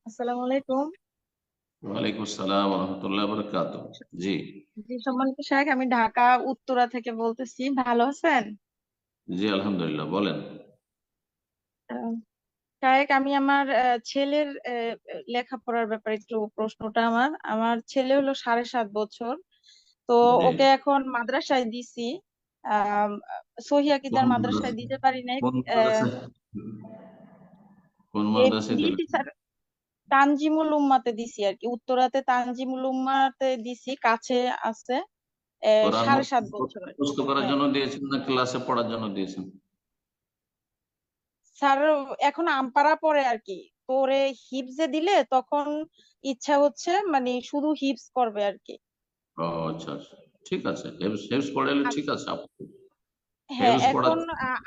আসসালামু আলাইকুম। ওয়ালাইকুম আসসালাম ওয়া রাহমাতুল্লাহি ওয়া বারাকাতুহু। জি, জি, সম্মানিত শাহেখ, আমি ঢাকা উত্তরা থেকে বলতেছি। ভালো আছেন? জি, আলহামদুলিল্লাহ, বলেন। আহ, শাহেখ, আমি আমার ছেলের লেখাপড়ার ব্যাপারে একটু প্রশ্নটা আমার আমার ছেলে হলো 7.5 বছর। তো জি। ওকে এখন মাদ্রাসায় দিছি, আহ সহিহ আকিদার কোন মাদ্রাসায় মাদ্রাসা দিতে পারি নাই। কোন আহ, মাদ্রাসায় কোন মাদ্রাসায় দিলেন? দিয়েছি স্যার, তানজিমুল উম্মাতে দিছি আর কি, উত্তরাতে তানজিমুল উম্মাতে দিছি, কাছে আছে। কোরআন 7.5 বছর আর কি। মুখস্থ করার হ্যাঁ জন্য দিয়েছেন না ক্লাসে পড়ার জন্য দিয়েছেন? স্যার, এখন আমপাড়া পড়ে আর কি, পরে হিপসে দিলে তখন ইচ্ছা হচ্ছে মানে শুধু হিপস করবে আর কি। ও আচ্ছা আচ্ছা, ঠিক আছে, হেফজ হেফজ পড়ালে আম- ঠিক আছে। হ্যাঁ, হেফজ পড়া এখন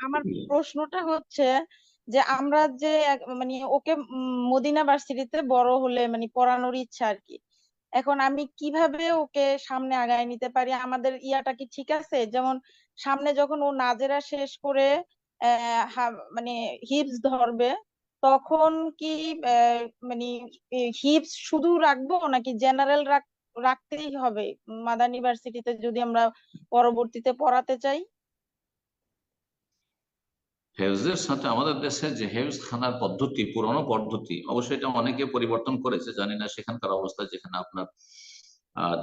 আমার প্রশ্নটা হচ্ছে যে আমরা যে মানে ওকে মদিনা ভার্সিটিতে বড় হলে মানে পড়ানোর ইচ্ছা আর কি। এখন আমি কিভাবে ওকে সামনে আগায় নিতে পারি? আমাদের ইয়াটা কি ঠিক আছে? যেমন সামনে যখন ও নাজেরা শেষ করে মানে হিপস ধরবে, তখন কি আহ, মানে হিপস শুধু রাখবো নাকি জেনারেল রাখতেই হবে মাদানী ভার্সিটিতে যদি আমরা পরবর্তীতে পড়াতে চাই? হেফজের সাথে আমাদের দেশে যে হেফজ খানার পদ্ধতি, পুরনো পদ্ধতি, অবশ্যই এটা অনেকে পরিবর্তন করেছে, জানি না সেখানকার অবস্থা যেখানে আপনার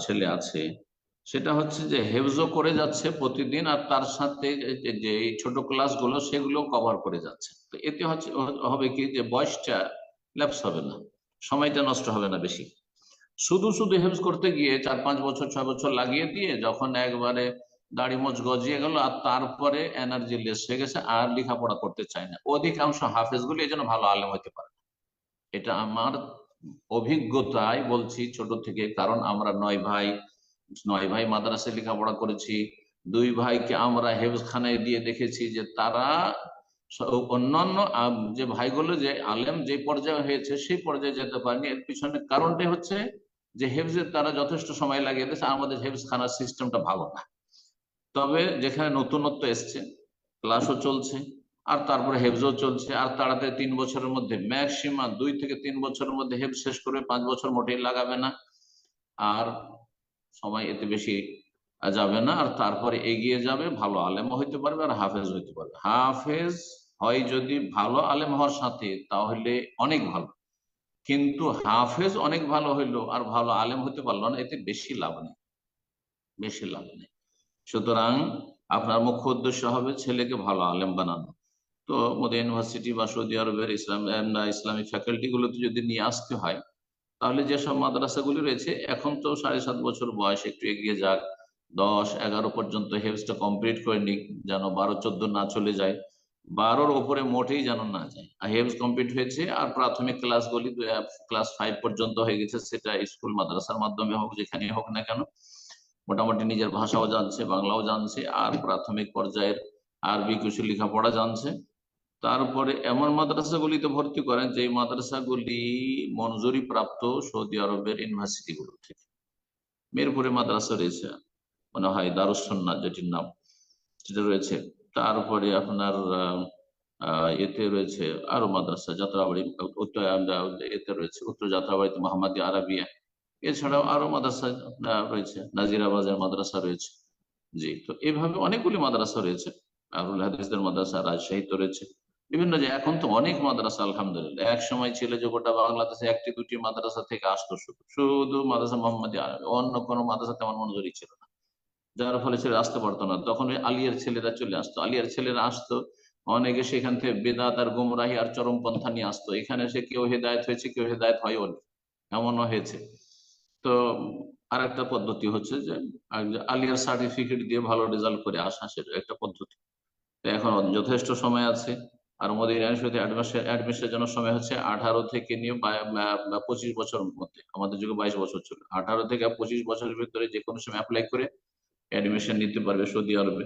ছেলে আছে। সেটা হচ্ছে যে হেফজও করে যাচ্ছে প্রতিদিন, আর তার সাথে যে এই ছোট ক্লাসগুলো সেগুলো কভার করে যাচ্ছে। তো এতে হচ্ছে হবে কি যে বয়সটা ল্যাপস হবে না, সময়টা নষ্ট হবে না বেশি। শুধু শুধু হেফজ করতে গিয়ে 4-5 বছর 6 বছর লাগিয়ে দিয়ে যখন একবারে দাড়ি মোচ গজিয়ে গেল আর তারপরে এনার্জি লেস হয়ে গেছে, আর লেখাপড়া করতে চায় না, অধিকাংশ হাফেজগুলি এই জন্য ভালো আলেম হতে পারে না। এটা আমার অভিজ্ঞতায় বলছি ছোট থেকে, কারণ আমরা 9 ভাই মাদ্রাসায় লেখাপড়া করেছি। 2 ভাইকে আমরা হেফজখানায় দিয়ে দেখেছি যে তারা অন্যান্য যে ভাইগুলো যে আলেম যে পর্যায়ে হয়েছে সেই পর্যায়ে যেতে পারেনি। এর পিছনে কারণটাই হচ্ছে যে হেফজের তারা যথেষ্ট সময় লাগিয়ে দিয়েছে, আমাদের হেফজখানার সিস্টেমটা ভালো না। তবে যেখানে নতুনত্ব এসছে, ক্লাসও চলছে আর তারপরে হেফজও চলছে, আর তাড়াতাড়ি 3 বছরের মধ্যে, ম্যাক্সিমাম 2 থেকে 3 বছরের মধ্যে হেফজ শেষ করে 5 বছর মোটেই লাগাবে না, আর সময় এতে বেশি যাবে না, আর তারপরে এগিয়ে যাবে, ভালো আলেম হইতে পারবে আর হাফেজ হইতে পারবে। হাফেজ হয় যদি ভালো আলেম হওয়ার সাথে, তাহলে অনেক ভালো। কিন্তু হাফেজ অনেক ভালো হইলো আর ভালো আলেম হতে পারলো না, এতে বেশি লাভ নেই, বেশি লাভ নেই। সুতরাং আপনার মুখ্য উদ্দেশ্য হবে ছেলেকে ভালো আলেম বানানো। তো মদিনা ইউনিভার্সিটি বা সৌদি আরবের ইসলামিক ফ্যাকাল্টি গুলোতে যদি নিয়ে আসতে হয়, তাহলে যেসব মাদ্রাসাগুলি রয়েছে, এখন তো 7.5 বছর বয়স, একটু এগিয়ে যাক, 10-11 পর্যন্ত হেফজটা কমপ্লিট করে নিক, যেন 12-14 না চলে যায়, 12-র ওপরে মোটেই যেন না যায়। আর হেফজ কমপ্লিট হয়েছে আর প্রাথমিক ক্লাসগুলি ক্লাস 5 পর্যন্ত হয়ে গেছে, সেটা স্কুল মাদ্রাসার মাধ্যমে হোক, যেখানে হোক না কেন, মোটামুটি নিজের ভাষাও জানছে, বাংলাও জানছে, আর প্রাথমিক পর্যায়ের আরবি কিছু লেখাপড়া জানছে। তারপরে এমন মাদ্রাসাগুলিতে ভর্তি করেন যে মাদ্রাসাগুলি মঞ্জুরি প্রাপ্ত সৌদি আরবের ইউনিভার্সিটি গুলো থেকে। মিরপুরে মাদ্রাসা রয়েছে, মনে হয় দারুস সুন্নাহ যেটির নাম, সেটা রয়েছে। তারপরে আপনার এতে রয়েছে আরো মাদ্রাসা, যাত্রাবাড়ি এতে রয়েছে, উত্তর যাত্রাবাড়িতে মোহাম্মদী আরাবিয়া। এছাড়াও আরো মাদ্রাসা রয়েছে, নাজিরাবাদের মাদ্রাসা রয়েছে। জি, তো এইভাবে অনেকগুলি মাদ্রাসা রয়েছে। আরুল হাদিসদের মাদ্রাসা রাজশাহীতে রয়েছে, বিভিন্ন জায়গায়। এখন তো অনেক মাদ্রাসা, আলহামদুলিল্লাহ। এক সময় ছিল যে গোটা বাংলাদেশে 1-2টি মাদ্রাসা থেকে আসতো, শুধু শুধু মাদ্রাসা মোহাম্মদী আরবি, অন্য কোনো মাদ্রাসা তেমন মনোযোগী ছিল না, যার ফলে ছেলে আসতে পারতো না। তখন ওই আলিয়ার ছেলেরা চলে আসতো, আলিয়ার ছেলেরা আসতো, অনেকে সেখান থেকে বেদাত আর গুমরাহি আর চরমপন্থা নিয়ে আসতো। এখানে সে কেউ হেদায়েত হয়েছে, কেউ হেদায়েত হয়ও নি, এমনও হয়েছে। তো আর একটা পদ্ধতি হচ্ছে যে আলিয়ার সার্টিফিকেট দিয়ে ভালো রেজাল্ট করে আসা, সেটা একটা পদ্ধতি। তো এখন যথেষ্ট সময় আছে। আর মদিনা ইউনিভার্সিটিতে অ্যাডমিশনের জন্য সময় হচ্ছে 18 থেকে নিয়ে 25 বছরের মধ্যে। আমাদের যুগে 22 বছর ছিল। 18 থেকে 25 বছরের ভিতরে যে কোনো সময় অ্যাপ্লাই করে অ্যাডমিশন নিতে পারবে সৌদি আরবে।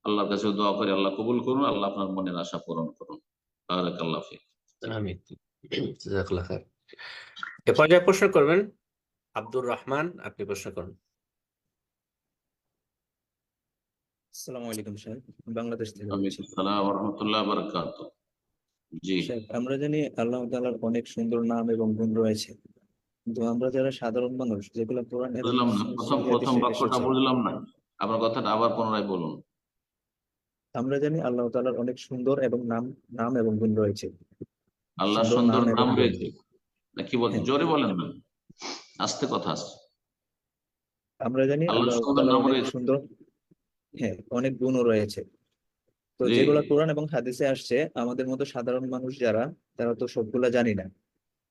আল্লাহর কাছে দোয়া করে আল্লাহ কবুল করুন, আল্লাহ আপনার মনের আশা পূরণ করুন। বারাকাল্লাহ ফিক। আমিন। জাযাকাল্লাহ খায়ের। এ পর্যায়ে প্রশ্ন করবেন আব্দুর রহমান, আপনি প্রশ্ন করুন। আসসালামু আলাইকুম সাহেব, বাংলাদেশ থেকে ওয়ালাইকুম বলছি। আসসালাম ওয়া রাহমাতুল্লাহি ওয়া বারাকাতুহু। জি, সাহেব, আমরা জানি আল্লাহ তাআলার অনেক সুন্দর নাম এবং গুণ রয়েছে, কিন্তু আমরা যারা সাধারণ মানুষ, যেগুলো কোরআন এবং বুঝলাম না, প্রথম সহিহ প্রথম হাদিসে বাক্যটা এসেছে, বুঝলাম না, আপনার কথাটা আবার পুনরায় বলুন। আমরা জানি আল্লাহ তাআলার অনেক সুন্দর এবং নাম নাম এবং গুণ রয়েছে। আল্লাহ সুন্দর সুন্দর নাম এবং নাম গুণ। রয়েছে, না কি বলছেন? হ্যাঁ, জোরে বলেন না, আস্তে কথা আছে। আমরা জানি আল্লাহ আল্লাহ সুন্দর তাআলার নাম অনেক রয়েছে। সুন্দর, হ্যাঁ, অনেক গুণও রয়েছে। তো জি, যেগুলা কোরআন এবং হাদিসে আসছে, আমাদের মতো সাধারণ মানুষ যারা, তারা তো সবগুলা জানি না।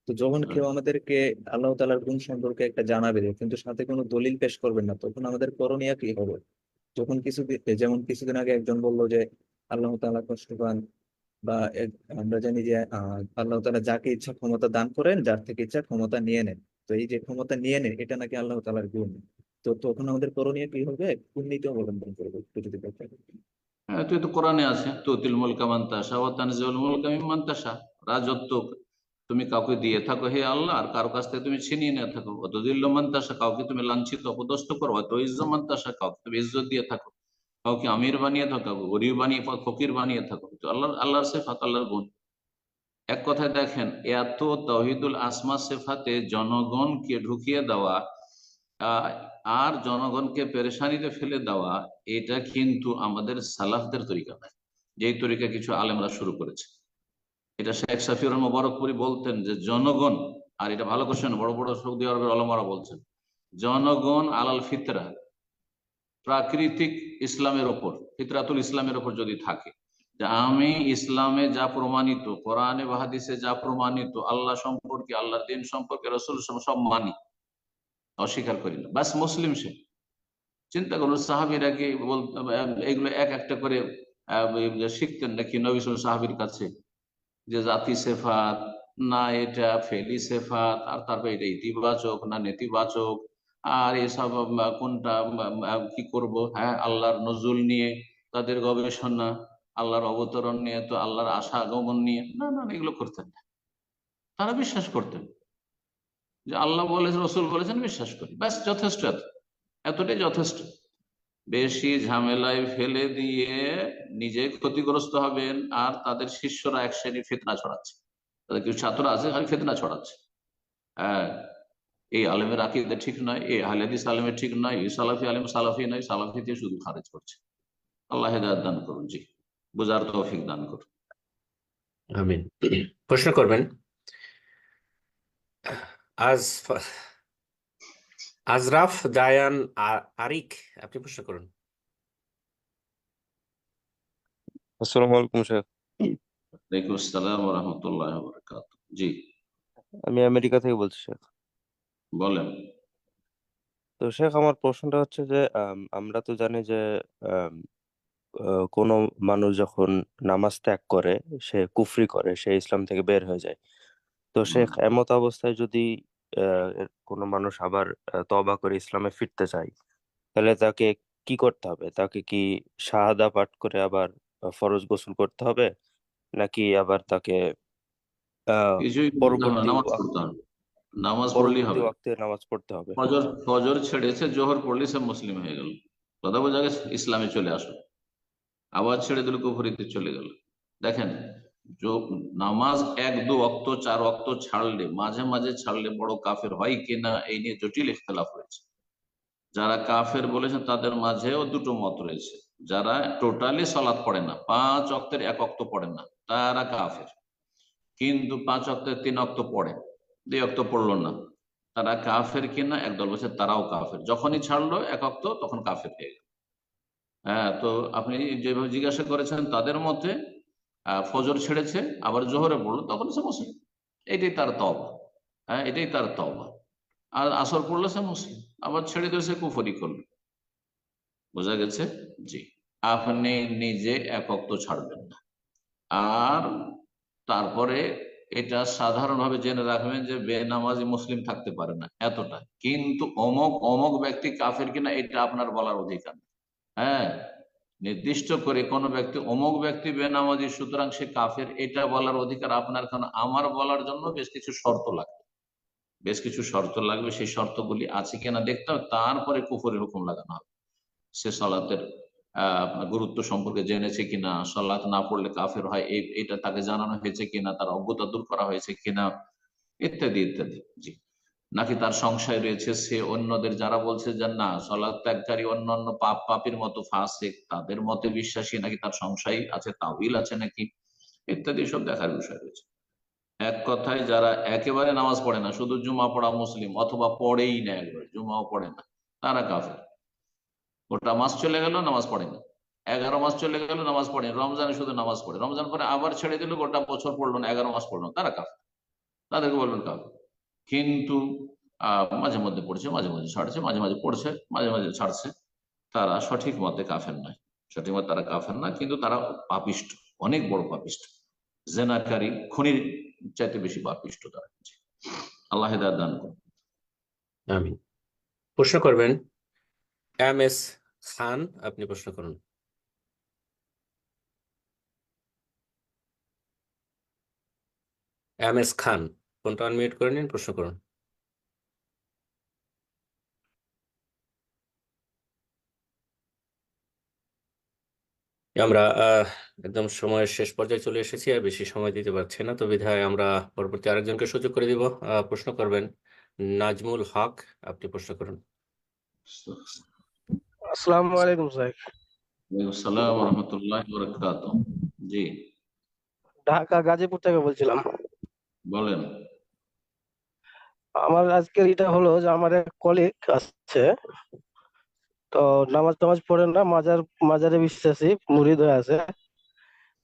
তো যখন কেউ আমাদেরকে আল্লাহ তাআলার গুণ সম্পর্কে একটা জানাবে কিন্তু সাথে কোনো দলিল পেশ করবেন না, তখন আমাদের করণীয় কি হবে? যখন যেমন কিছুদিন আগে একজন বললো যে আল্লাহ তাআলা কষ্ট পান, বা আমরা জানি যে আল্লাহ তাআলা যাকে ইচ্ছা ক্ষমতা দান করেন, যার থেকে ইচ্ছা ক্ষমতা নিয়ে নেন। তো এই যে ক্ষমতা নিয়ে নেন, এটা নাকি আল্লাহ তাআলার গুণ। তো তখন আমাদের করণীয় কি হবে? কোন নীতি অবলম্বন করবো একটু যদি বলতেন। হ্যাঁ, তুই তো কোরআনে আছে তুতিল মুলকা মান তাশা ওয়া তানজিউল মুলকা মিম্মান তাশা। রাজত্ব তুমি কাউকে দিয়ে থাকো হে আল্লাহ, আর কারো কাছ থেকে তুমি ছিনিয়ে নিয়ে থাকো। অত দিল্ল মান তাশা, কাউকে তুমি লাঞ্ছিত অপদস্থ করো। অত ইজ্জ মান তাশা, কাউকে তুমি ইজ্জত দিয়ে থাকো। কাউকে আমির বানিয়ে থাকো, কাউকে গরিব বানিয়ে ফকির বানিয়ে থাকো। তো আল্লাহর সিফাত, আল্লাহর গুণ। এক কথায় দেখেন, এত তাওহীদুল আসমা সিফাতে জনগণকে ঢুকিয়ে দেওয়া আহ, আর জনগণকে পেরেশানিতে ফেলে দেওয়া, এটা কিন্তু আমাদের সালাফদের তরিকা নয়, যেই তরিকা কিছু আলেমরা শুরু করেছে। এটা শেখ সাফিউর রহমান মোবারকপুরি বলতেন যে জনগণ, আর এটা ভালো কোশ্চেন, বড় বড় সৌদি আরবের ওলামারা বলছেন, জনগণ আলাল ফিতরা, প্রাকৃতিক ইসলামের ওপর, ফিতরাতুল ইসলামের ওপর যদি থাকে, যে আমি ইসলামে যা প্রমাণিত, কোরআনে বা হাদিসে যা প্রমাণিত, আল্লাহ সম্পর্কে, আল্লাহর দিন সম্পর্কে, রসুল সব মানি, অস্বীকার করি না, বাস মুসলিম সে। চিন্তা করুন সাহাবীরা কি এগুলো এক একটা করে শিখতেন নাকি নবী সাহাবীর কাছে, যে জাতি সেফাত না এটা ফেলি সেফাত, আর তারপরে এটা ইতিবাচক না নেতিবাচক, আর এসব কোনটা কি করব। হ্যাঁ, আল্লাহর নজুল নিয়ে তাদের গবেষণা, আল্লাহর অবতরণ নিয়ে, তো আল্লাহর আশা আগমন নিয়ে, না না না, এগুলো করতেন না। তারা বিশ্বাস করতেন যে আল্লাহ বলেছেন, রসুল বলেছেন, বিশ্বাস করি, ব্যাস যথেষ্ট, এতটাই যথেষ্ট। বেশি ঝামেলায় ফেলে দিয়ে নিজে ক্ষতিগ্রস্ত হবেন, আর তাদের শিষ্যরা এক শ্রেণী ফিতনা ছড়াচ্ছে, তাদের কিছু ছাত্র আছে খালি ফিতনা ছড়াচ্ছে। হ্যাঁ, এই আলেমের আকীদা ঠিক নয়, এই আহলে হাদিস আলেমের ঠিক নয়, এই সালাফি আলেম সালাফি নয়, সালাফি দিয়ে শুধু খারেজ করছে। আল্লাহ হেদায়েত দান করুন, জি, বুঝার তৌফিক দান করুন। আমিন। প্রশ্ন করবেন আজ আজরাফ জায়ান আরিক, আপনি প্রশ্ন করুন। আসসালামু আলাইকুম শেখ। ওয়ালাইকুম আসসালাম ওয়া রাহমাতুল্লাহি ওয়া বারাকাতুহু। জি, আমি আমেরিকা থেকে বলছি শেখ। বলেন। তো শেখ, আমার প্রশ্নটা হচ্ছে যে আমরা তো জানি যে আম, কোনো মানুষ যখন নামাজ ত্যাগ করে, সে কুফরি করে, সে ইসলাম থেকে বের হয়ে যায়। তো শেখ, এমত অবস্থায় যদি কোনো মানুষ আবার তওবা করে ইসলামে ফিরতে চায়, তাহলে তাকে কি করতে হবে? তাকে কি শাহাদা পাঠ করে আবার ফরজ গোসল করতে হবে, নাকি আবার তাকে আহ কিছুই করতে হবে না, পরবর্তী নামাজ ওয়াক- পড়তে হবে, নামাজ পড়লেই পরবর্তী হবে। ওয়াক্তে নামাজ পড়তে হবে? ফজর ফজর ছেড়েছে, জোহর পড়লে সে মুসলিম হয়ে গেল, কথা বোঝা গেছে, ইসলামে চলে আসো। আবার ছেড়ে দিল, কুফরিতে চলে গেল। দেখেন, নামাজ এক দু ওয়াক্ত চার ওয়াক্ত ছাড়লে, মাঝে মাঝে ছাড়লে বড় কাফের হয় কিনা, এই নিয়ে জটিল ইখতিলাফ রয়েছে। যারা কাফের বলেছেন তাদের মাঝেও দুটো মত রয়েছে। যারা টোটালি সালাত পড়ে না, 5 ওয়াক্তের 1 ওয়াক্ত পড়ে না, তারা কাফের। কিন্তু 5 ওয়াক্তের 3 ওয়াক্ত পড়ে, 2 ওয়াক্ত পড়লো না, তারা কাফের কিনা, একদল বলছে তারাও কাফের। যখনই ছাড়লো 1 ওয়াক্ত, তখন কাফের হয়ে গেল। হ্যাঁ, তো আপনি যেভাবে জিজ্ঞাসা করেছেন, তাদের মতে ফজর ছেড়েছে, আবার জোহরে পড়লো, তখন সে মুসলিম, এটাই তার তওবা। হ্যাঁ, এটাই তার তওবা। আর আসর পড়লো, সে মুসলিম, আবার ছেড়ে দিয়ে সে কুফরি করলো। বোঝা গেছে? জি। আপনি নিজে 1 ওয়াক্ত ছাড়বেন না। আর তারপরে এটা সাধারণভাবে জেনে রাখবেন যে বেনামাজি মুসলিম থাকতে পারে না, এতটা। কিন্তু অমক অমক ব্যক্তি কাফের কিনা, এটা আপনার বলার অধিকার নেই। হ্যাঁ, নির্দিষ্ট করে কোন ব্যক্তি, অমুক ব্যক্তি বেনামাজি সুতরাং সে কাফের, এটা বলার অধিকার আপনার। কারণ আমার বলার জন্য বেশ কিছু শর্ত লাগবে, বেশ কিছু শর্ত লাগবে, সেই শর্তগুলি আছে কিনা দেখতে হবে, তারপরে কুফরের হুকুম লাগানো হবে। সে সালাতের গুরুত্ব সম্পর্কে জেনেছে কিনা, সালাত না পড়লে কাফের হয় এটা তাকে জানানো হয়েছে কিনা, তার অজ্ঞতা দূর করা হয়েছে কিনা, ইত্যাদি ইত্যাদি। জি। নাকি তার সংশয় রয়েছে, সে অন্যদের যারা বলছে যে না সালাত ত্যাগকারী অন্যান্য পাপীর মতো ফাসিক, তাদের মতে বিশ্বাসী, নাকি তার সংশয় আছে, তাওয়িল আছে নাকি, ইত্যাদি সব দেখার বিষয় রয়েছে। এক কথায়, যারা একেবারে নামাজ পড়ে না, শুধু জুমা পড়া মুসলিম, অথবা পড়েই না, একবার জুমাও পড়ে না, তারা কাফের। গোটা মাস চলে গেল, নামাজ পড়েনি। 11 মাস চলে গেল, নামাজ পড়েনি। রমজানে শুধু নামাজ পড়ে, রমজান পরে আবার ছেড়ে দিল, গোটা বছর পড়লো না, 11 মাস পড়লো না, তারা কাফের। তাদেরকে বলবেন কাফের। কিন্তু মাঝে মধ্যে পড়ছে, মাঝে মাঝে ছাড়ছে, মাঝে মাঝে পড়ছে, মাঝে মাঝে ছাড়ছে, তারা সঠিক মতে কাফের নয়। সঠিক মতে তারা কাফের না, কিন্তু তারা পাপিষ্ঠ, অনেক বড় পাপিষ্ঠ, জেনাকারী, খুনির চাইতে বেশি পাপিষ্ঠ তারা। আল্লাহ হেদায়েত দান করুন। আমিন। প্রশ্ন করবেন MS খান, আপনি প্রশ্ন করুন। MS খান, ফোনটা আনমিউট করে নিন, প্রশ্ন করুন। আমরা একদম সময়ের শেষ পর্যায়ে চলে এসেছি, আর বেশি সময় দিতে পারছি না, তো বিধায় আমরা পরবর্তী আরেকজনকে সুযোগ করে দিব। প্রশ্ন করবেন নাজমুল হক, আপনি প্রশ্ন করুন। আসসালামু আলাইকুম স্যার। ওয়ালাইকুম আসসালাম ওয়া রাহমাতুল্লাহি ওয়া বারাকাতুহু। জি ঢাকা গাজীপুর থেকে বলছিলাম। বলেন। আমার আজকের এটা হলো যে আমার এক কলিগ আছে, তো নামাজ টামাজ পড়ে না, মাজারে বিশ্বাসী মুরিদ হয়ে আছে।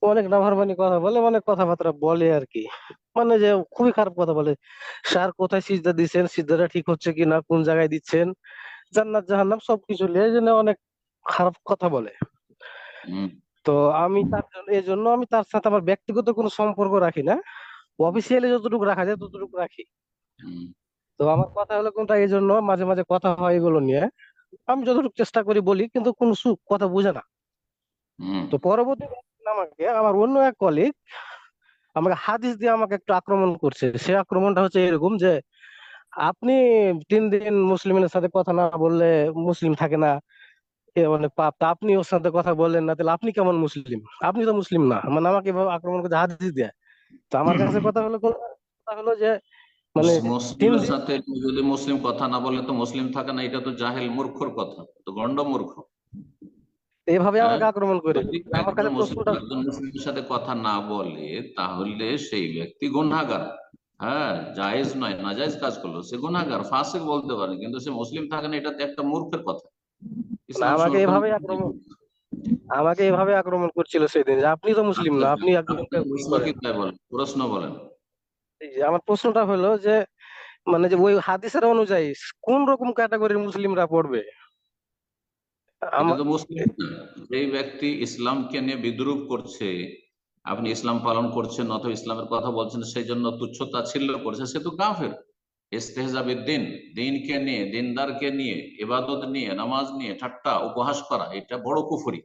ও অনেক নাফরমানি কথা বলে, অনেক কথাবার্তা বলে আর কি, মানে যে খুবই খারাপ কথা বলে। স্যার কোথায় সিজদা দিচ্ছেন, সিজদাটা ঠিক হচ্ছে কিনা, কোন জায়গায় দিচ্ছেন, জান্নাত জাহান্নাম সবকিছু নিয়ে যেন অনেক খারাপ কথা বলে। হুম, তো আমি তার জন্য, এই জন্য আমি তার সাথে আমার ব্যক্তিগত কোনো সম্পর্ক রাখি না, অফিসিয়ালি যতটুকু রাখা যায় ততটুকু রাখি। হুম, তো আমার কথা হলো কোনটা, এই জন্য মাঝে মাঝে কথা হয় এগুলো নিয়ে। আমি যতটুকু চেষ্টা করি বলি, কিন্তু কোনো কথা বুঝে না। হুম, তো পরবর্তী আমাকে আমার অন্য এক কলিগ আমাকে হাদিস দিয়ে আমাকে একটু আক্রমণ করছে। সে আক্রমণটা হচ্ছে এরকম যে, আপনি 3 দিন মুসলিমের সাথে কথা না বললে মুসলিম থাকে না, এ অনেক পাপ, তা আপনি ওর সাথে কথা বললেন না, তাহলে আপনি কেমন মুসলিম? আপনি তো মুসলিম না, মানে আমাকে এভাবে আক্রমণ করছে হাদিস দিয়ে। তো আমার কাছে কথা হলো যে, মানে তিন মুসলিমের দিন সাথে যদি মুসলিম কথা না বলে তো মুসলিম থাকে না, এটা তো জাহেল মূর্খর কথা, তো গন্ড মূর্খ। এভাবে হ্যাঁ, আমাকে আক্রমণ করে। যদি আমার কাছে প্রশ্নটা, একজন মুসলিমের সাথে কথা না বলে তাহলে সেই ব্যক্তি গুনাহগার। হ্যাঁ, জায়েজ নয়, নাজায়েজ কাজ করলো, সে গুনাহগার, ফাসিক বলতে পারে, কিন্তু সে মুসলিম থাকে না, এটা তো একটা মূর্খের কথা। না, ইসলাম আমাকে এভাবে আক্রমণ করছিল সেদিন, যে আপনি তো মুসলিম না, আপনি একজনকে ই প্রশ্ন কি করেন। তাই বলেন, প্রশ্ন বলেন। এই যে আমার প্রশ্নটা হলো যে, মানে যে ওই হাদিসের অনুযায়ী কোন রকম ক্যাটাগরির মুসলিমরা পড়বে? এটা আমার তো মুসলিম না। যেই ব্যক্তি ইসলামকে নিয়ে বিদ্রুপ করছে, আপনি ইসলাম পালন করছেন অথবা ইসলামের কথা বলছেন, সেই জন্য তুচ্ছ তাচ্ছিল্য করছে, সে তো কাফের। ইস্তেহজাবিদ দিন, দিনকে নিয়ে, দিনদারকে নিয়ে, ইবাদত নিয়ে, নামাজ নিয়ে ঠাট্টা উপহাস করা, এটা বড় কুফরি,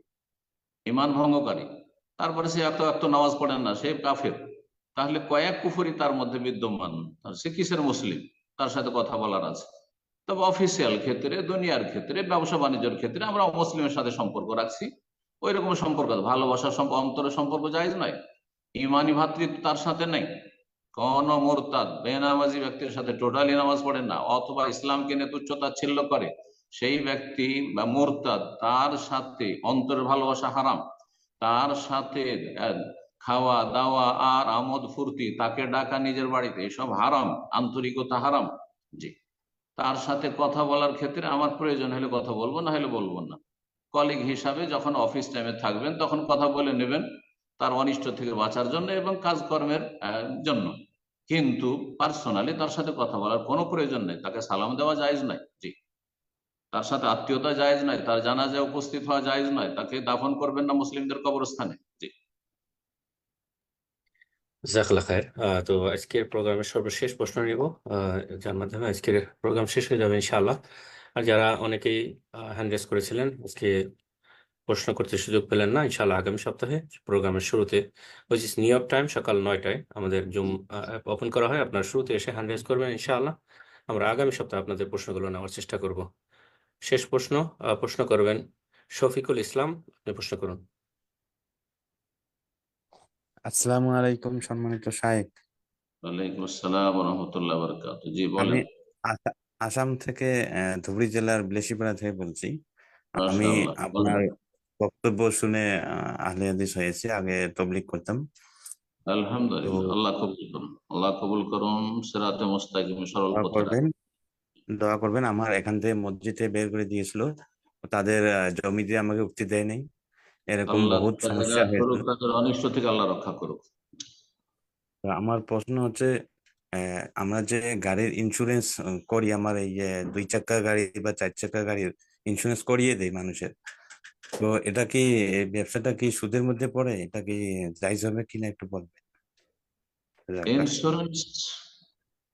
ইমান ভঙ্গকারী। তারপরে সে এত এত নামাজ পড়েন না, সে কাফের। তাহলে কয়েক কুফরি তার মধ্যে বিদ্যমান, সে কিসের মুসলিম? তার সাথে কথা বলার আছে। তবে অফিসিয়াল ক্ষেত্রে, দুনিয়ার ক্ষেত্রে, ব্যবসা বাণিজ্যের ক্ষেত্রে আমরা মুসলিমের সাথে সম্পর্ক রাখছি, ওই রকম সম্পর্ক, ভালোবাসার অন্তরের সম্পর্ক জায়েজ নয়। ইমানি ভাতৃত্ব তার সাথে নেই। কোন মোরতাদ বেনামাজি ব্যক্তির সাথে টোটালি নামাজ পড়ে না, অথবা ইসলামকে নিয়ে তুচ্ছ তাচ্ছিল্য করে, সেই ব্যক্তি বা মোরতাদ, তার সাথে অন্তরের ভালোবাসা হারাম। তার সাথে খাওয়া দাওয়া আর আমোদ ফুর্তি, তাকে ডাকা নিজের বাড়িতে, এসব হারাম, আন্তরিকতা হারাম। জি, তার সাথে কথা বলার ক্ষেত্রে আমার প্রয়োজন হলে কথা বলবো, না হলে বলবো না। কলিগ হিসাবে যখন অফিস টাইমে থাকবেন তখন কথা বলে নেবেন, তার অনিষ্ট থেকে বাঁচার জন্য এবং কাজকর্মের জন্য। কিন্তু পার্সোনালি তার সাথে কথা বলার কোনো প্রয়োজন নেই, তাকে সালাম দেওয়া জায়েজ নয়। জি, তার সাথে আত্মীয়তা জায়েজ নয়, তার জানাজায় উপস্থিত হওয়া জায়েজ নয়, তাকে দাফন করবেন না মুসলিমদের কবরস্থানে। জি, জাজাকাল্লাহ খায়ের। তো আজকের প্রোগ্রামের সর্বশেষ প্রশ্ন নিব, যার মাধ্যমে আজকের প্রোগ্রাম শেষ হয়ে যাবে ইনশাআল্লাহ। আর যারা অনেকেই হ্যান্ড রেজ করেছিলেন, আজকে প্রশ্ন করতে সুযোগ পেলেন না, ইনশাআল্লাহ আগামী সপ্তাহে প্রোগ্রামের শুরুতে, which is new York time, সকাল 9টায় আমাদের জুম অ্যাপ ওপেন করা হয়। আপনার শুরুতে এসে হ্যান্ড রেজ করবেন, ইনশাআল্লাহ আমরা আগামী সপ্তাহে আপনাদের প্রশ্নগুলো নেওয়ার চেষ্টা করব। শেষ প্রশ্ন করবেন শফিকুল ইসলাম, আপনি প্রশ্ন করুন। আসসালামু আলাইকুম সম্মানিত শায়েখ। ওয়ালাইকুম আসসালাম ওয়া রাহমাতুল্লাহি ওয়া বারাকাতুহু। জি আমি বলেন। আসাম থেকে ধুবড়ী জেলার বিলেশিপাড়া থেকে বলছি। আমি মাশাআল্লাহ, আপনার বক্তব্য শুনে আহলে হাদিস হয়েছি, আগে তাবলীগ করতাম। তো আলহামদুলিল্লাহ, আল্লাহ কবুল করুন, আল্লাহ কবুল করুন, সিরাতে মুস্তাকিম, সরল দোয়া পথে করবেন। রাখুন। দোয়া করবেন। আমার এখান থেকে মসজিদে বের করে দিয়েছিল, তাদের জমিতে আমাকে উঠতে দেয় নাই, এরকম আল্লাহ বহুত সমস্যা করুক, হয়েছে। তাদের অনিষ্ট থেকে আল্লাহ রক্ষা করুক। তো আমার প্রশ্ন হচ্ছে, আমরা যে গাড়ির ইন্স্যুরেন্স করি, আমার এই যে 2 চাকা গাড়ি বা 4 চাকা গাড়ির ইন্স্যুরেন্স করিয়ে দেয় মানুষের, তো এটা কি, এই ব্যবসাটা কি সুদের মধ্যে পড়ে? এটা কি জায়েজ হবে কিনা একটু বলবেন? জাজাকাল্লাহ। ইন্স্যুরেন্স,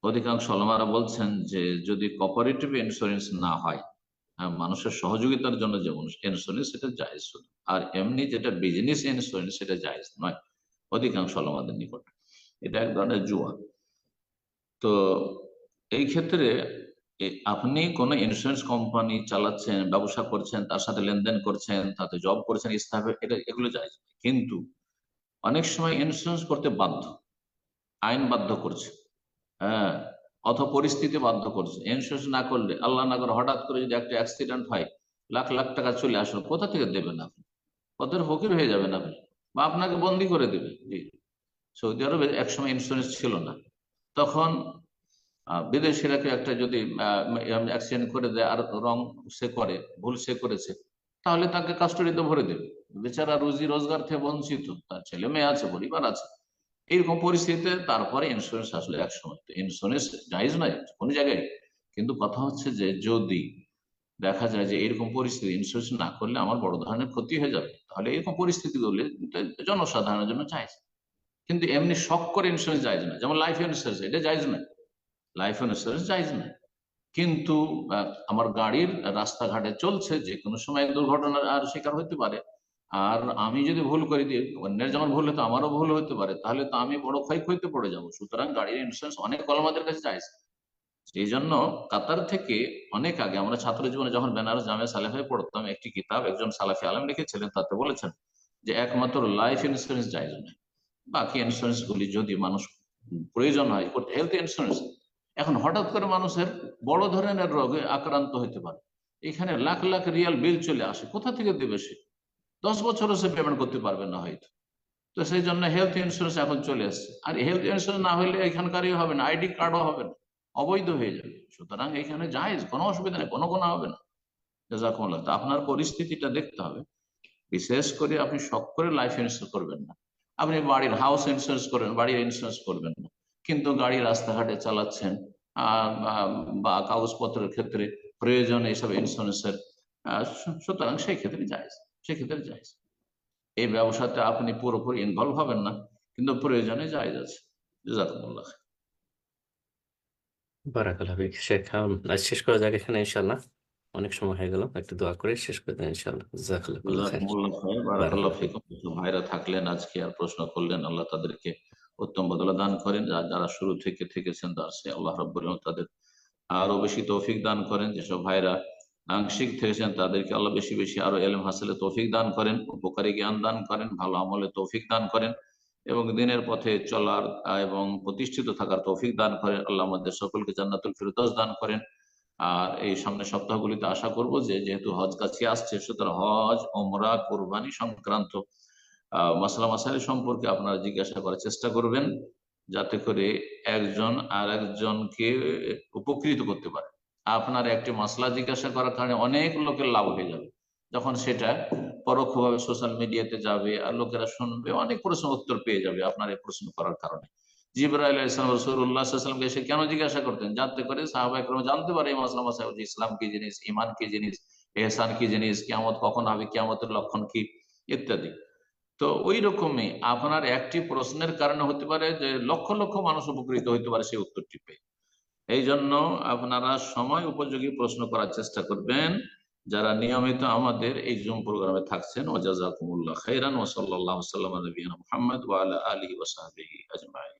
অধিকাংশ ওলামারা বলছেন যে যদি কোঅপারেটিভ ইন্স্যুরেন্স না হয়, হ্যাঁ, মানুষের সহযোগিতার জন্য যেমন ইন্স্যুরেন্স, সেটা জায়েজ শুধু। আর এমনি যেটা বিজনেস ইন্স্যুরেন্স, সেটা জায়েজ নয় অধিকাংশ ওলামাদের নিকট। এটা এক ধরনের জুয়া। তো এই ক্ষেত্রে আপনি কোন ইন্স্যুরেন্স কোম্পানি চালাচ্ছেন, ব্যবসা করছেন, তার সাথে লেনদেন করছেন, তাতে জব করছেন, স্থাপে, এটা এগুলো জায়েজ। কিন্তু অনেক সময় ইন্স্যুরেন্স করতে বাধ্য, আইন বাধ্য করছে, হ্যাঁ, অথবা পরিস্থিতি বাধ্য করছে। ইন্স্যুরেন্স না করলে, আল্লাহ না করে হঠাৎ করে যদি একটা অ্যাক্সিডেন্ট হয়, লাখ লাখ টাকা চলে আসলো, কোথা থেকে দেবেন আপনি? কত ফকির হয়ে যাবেন আপনি, বা আপনাকে বন্দি করে দেবে। জি, সৌদি আরবে একসময় ইন্স্যুরেন্স ছিল না, তখন বিদেশিরা কেউ একটা যদি অ্যাক্সিডেন্ট করে দেয়, আর রং সে করে, ভুল সে করেছে, তাহলে তাকে কাস্টডিতে ভরে দেবে। বেচারা রুজি রোজগার থেকে বঞ্চিত, তার ছেলে মেয়ে আছে, পরিবার আছে, এইরকম পরিস্থিতিতে তারপরে ইন্স্যুরেন্স আসলে একসময়। তো ইন্স্যুরেন্স জায়েজ নয় কোনো জায়গায়, কিন্তু কথা হচ্ছে যে যদি দেখা যায় যে এরকম পরিস্থিতি, ইন্স্যুরেন্স না করলে আমার বড় ধরনের ক্ষতি হয়ে যাবে, তাহলে এরকম পরিস্থিতি হলে জনসাধারণের জন্য জায়েজ। কিন্তু এমনি শখ করে ইন্স্যুরেন্স জায়েজ না, যেমন লাইফ ইন্স্যুরেন্স, এটা জায়েজ নয়, লাইফ ইন্স্যুরেন্স জায়েজ নয়। কিন্তু আমার গাড়ির রাস্তাঘাটে চলছে, যে কোনো সময় দুর্ঘটনার আর শিকার হতে পারে, আর আমি যদি ভুল করে দিই, অন্যের যেমন ভুল হতো আমারও ভুল হতে পারে, তাহলে তো আমি বড় ক্ষয়ক্ষতিতে পড়ে যাবো। সুতরাং গাড়ির ইন্স্যুরেন্স অনেক ওলামাদের কাছে জায়েজ। এই জন্য কাতার থেকে অনেক আগে আমরা ছাত্র জীবনে যখন বেনারস জামিয়া সালেফায় পড়তাম, একটি কিতাব একজন সালাফি আলেম লিখেছিলেন, তাতে বলেছেন যে একমাত্র লাইফ ইন্স্যুরেন্স জায়েজ নয়, বাকি ইন্স্যুরেন্স গুলি যদি মানুষ প্রয়োজন হয় করতে, হেলথ ইন্স্যুরেন্স। এখন হঠাৎ করে মানুষের বড় ধরনের রোগে আক্রান্ত হতে পারে, এখানে লাখ লাখ রিয়াল বিল চলে আসে, কোথা থেকে দেবে সে? 10 বছরও সে পেমেন্ট করতে পারবে না হয়তো। তো সেই জন্য হেলথ ইন্স্যুরেন্স এখন চলে আসছে। আর হেলথ ইন্স্যুরেন্স না হলে এখানকারই হবে না, আইডি কার্ডও হবে না, অবৈধ হয়ে যাবে। সুতরাং এখানে জায়েজ, কোনো অসুবিধা নেই, কোনো গোনা হবে না। জাযাকুমুল্লাহ। তো আপনার পরিস্থিতিটা দেখতে হবে। বিশেষ করে আপনি শখ করে লাইফ ইন্স্যুরেন্স করবেন না, আপনি বাড়ির হাউস ইন্স্যুরেন্স করবেন, বাড়ির ইন্স্যুরেন্স করবেন না, কিন্তু গাড়ি রাস্তাঘাটে চালাচ্ছেন, বা কাগজপত্রের ক্ষেত্রে প্রয়োজন এইসব ইন্স্যুরেন্সের, সুতরাং সেই ক্ষেত্রে জায়েজ, সেক্ষেত্রে জায়েজ। এই ব্যবসাতে আপনি পুরোপুরি ইনভলভ হবেন না, কিন্তু প্রয়োজনে জায়েজ আছে। জাযাকুমুল্লাহ। বারাকাল্লাহ ফিক। শেখ, আজ শেষ করা যাক এখানে ইনশাল্লাহ, অনেক সময় হয়ে গেল, একটু দোয়া করে শেষ করে দেন ইনশাল্লাহ। জাযাকাল্লাহ খাইর। জাযাকুমুল্লাহ খাইর, বারাকাল্লাহ বারাকাল্লাহ। ফিকুম। কিছু ভাইরা থাকলেন আজকে আর প্রশ্ন করলেন, আল্লাহ তাদেরকে উত্তম বদলা দান করেন। যারা শুরু থেকে থেকেছেন দার্সে, আল্লাহ রাব্বুল আলামিন তাদের আরো বেশি তৌফিক দান করেন। যেসব ভাইরা আংশিক থেকেছেন তাদেরকে আল্লাহ বেশি বেশি আরো ইলম হাসিলে তৌফিক দান করেন, উপকারী জ্ঞান দান করেন, ভালো আমলে তৌফিক দান করেন, এবং দিনের পথে চলার এবং প্রতিষ্ঠিত থাকার তৌফিক দান করেন। আল্লাহ আমাদের সকলকে জান্নাতুল ফিরদৌস দান করেন। আর এই সামনের সপ্তাহগুলিতে আশা করব যে যেহেতু হজ কাছে আসছে, সুতরাং হজ, ওমরা, কোরবানি সংক্রান্ত মাসলা মাসাইল সম্পর্কে আপনারা জিজ্ঞাসা করার চেষ্টা করবেন, যাতে করে একজন আর একজনকে উপকৃত করতে পারে। আপনার একটি মাসলা জিজ্ঞাসা করার কারণে অনেক লোকের লাভ হয়ে যাবে, যখন সেটা পরোক্ষভাবে সোশ্যাল মিডিয়াতে যাবে আর লোকেরা শুনবে, অনেক প্রশ্ন উত্তর পেয়ে যাবে আপনার এই প্রশ্ন করার কারণে। জিবরাইল আলাইহিস সালাম রাসূলুল্লাহ সাল্লাল্লাহু আলাইহি ওয়াসাল্লামকে এসে কেন জিজ্ঞাসা করতেন? যাতে করে সাহাবায়ে কেরাম জানতে পারে এই মাসলা মাসাইল, যে ইসলাম কি জিনিস, ঈমান কি জিনিস, ইহসান কি জিনিস, কিয়ামত কখন হবে, কিয়ামতের লক্ষণ কি, ইত্যাদি। তো ওই রকমই আপনার একটি প্রশ্নের কারণে হতে পারে যে লক্ষ লক্ষ মানুষ উপকৃত হতে পারে সেই উত্তরটি পেয়ে। এই জন্য আপনারা সময় উপযোগী প্রশ্ন করার চেষ্টা করবেন, যারা নিয়মিত আমাদের এই জুম প্রোগ্রামে থাকছেন। ওয়া জাযাকুমুল্লাহ খাইরান ওয়া সাল্লাল্লাহু আলা নবিয়িনা মুহাম্মদ ওয়া আলা আলিহি ওয়া সাহবিহি আজমাইন।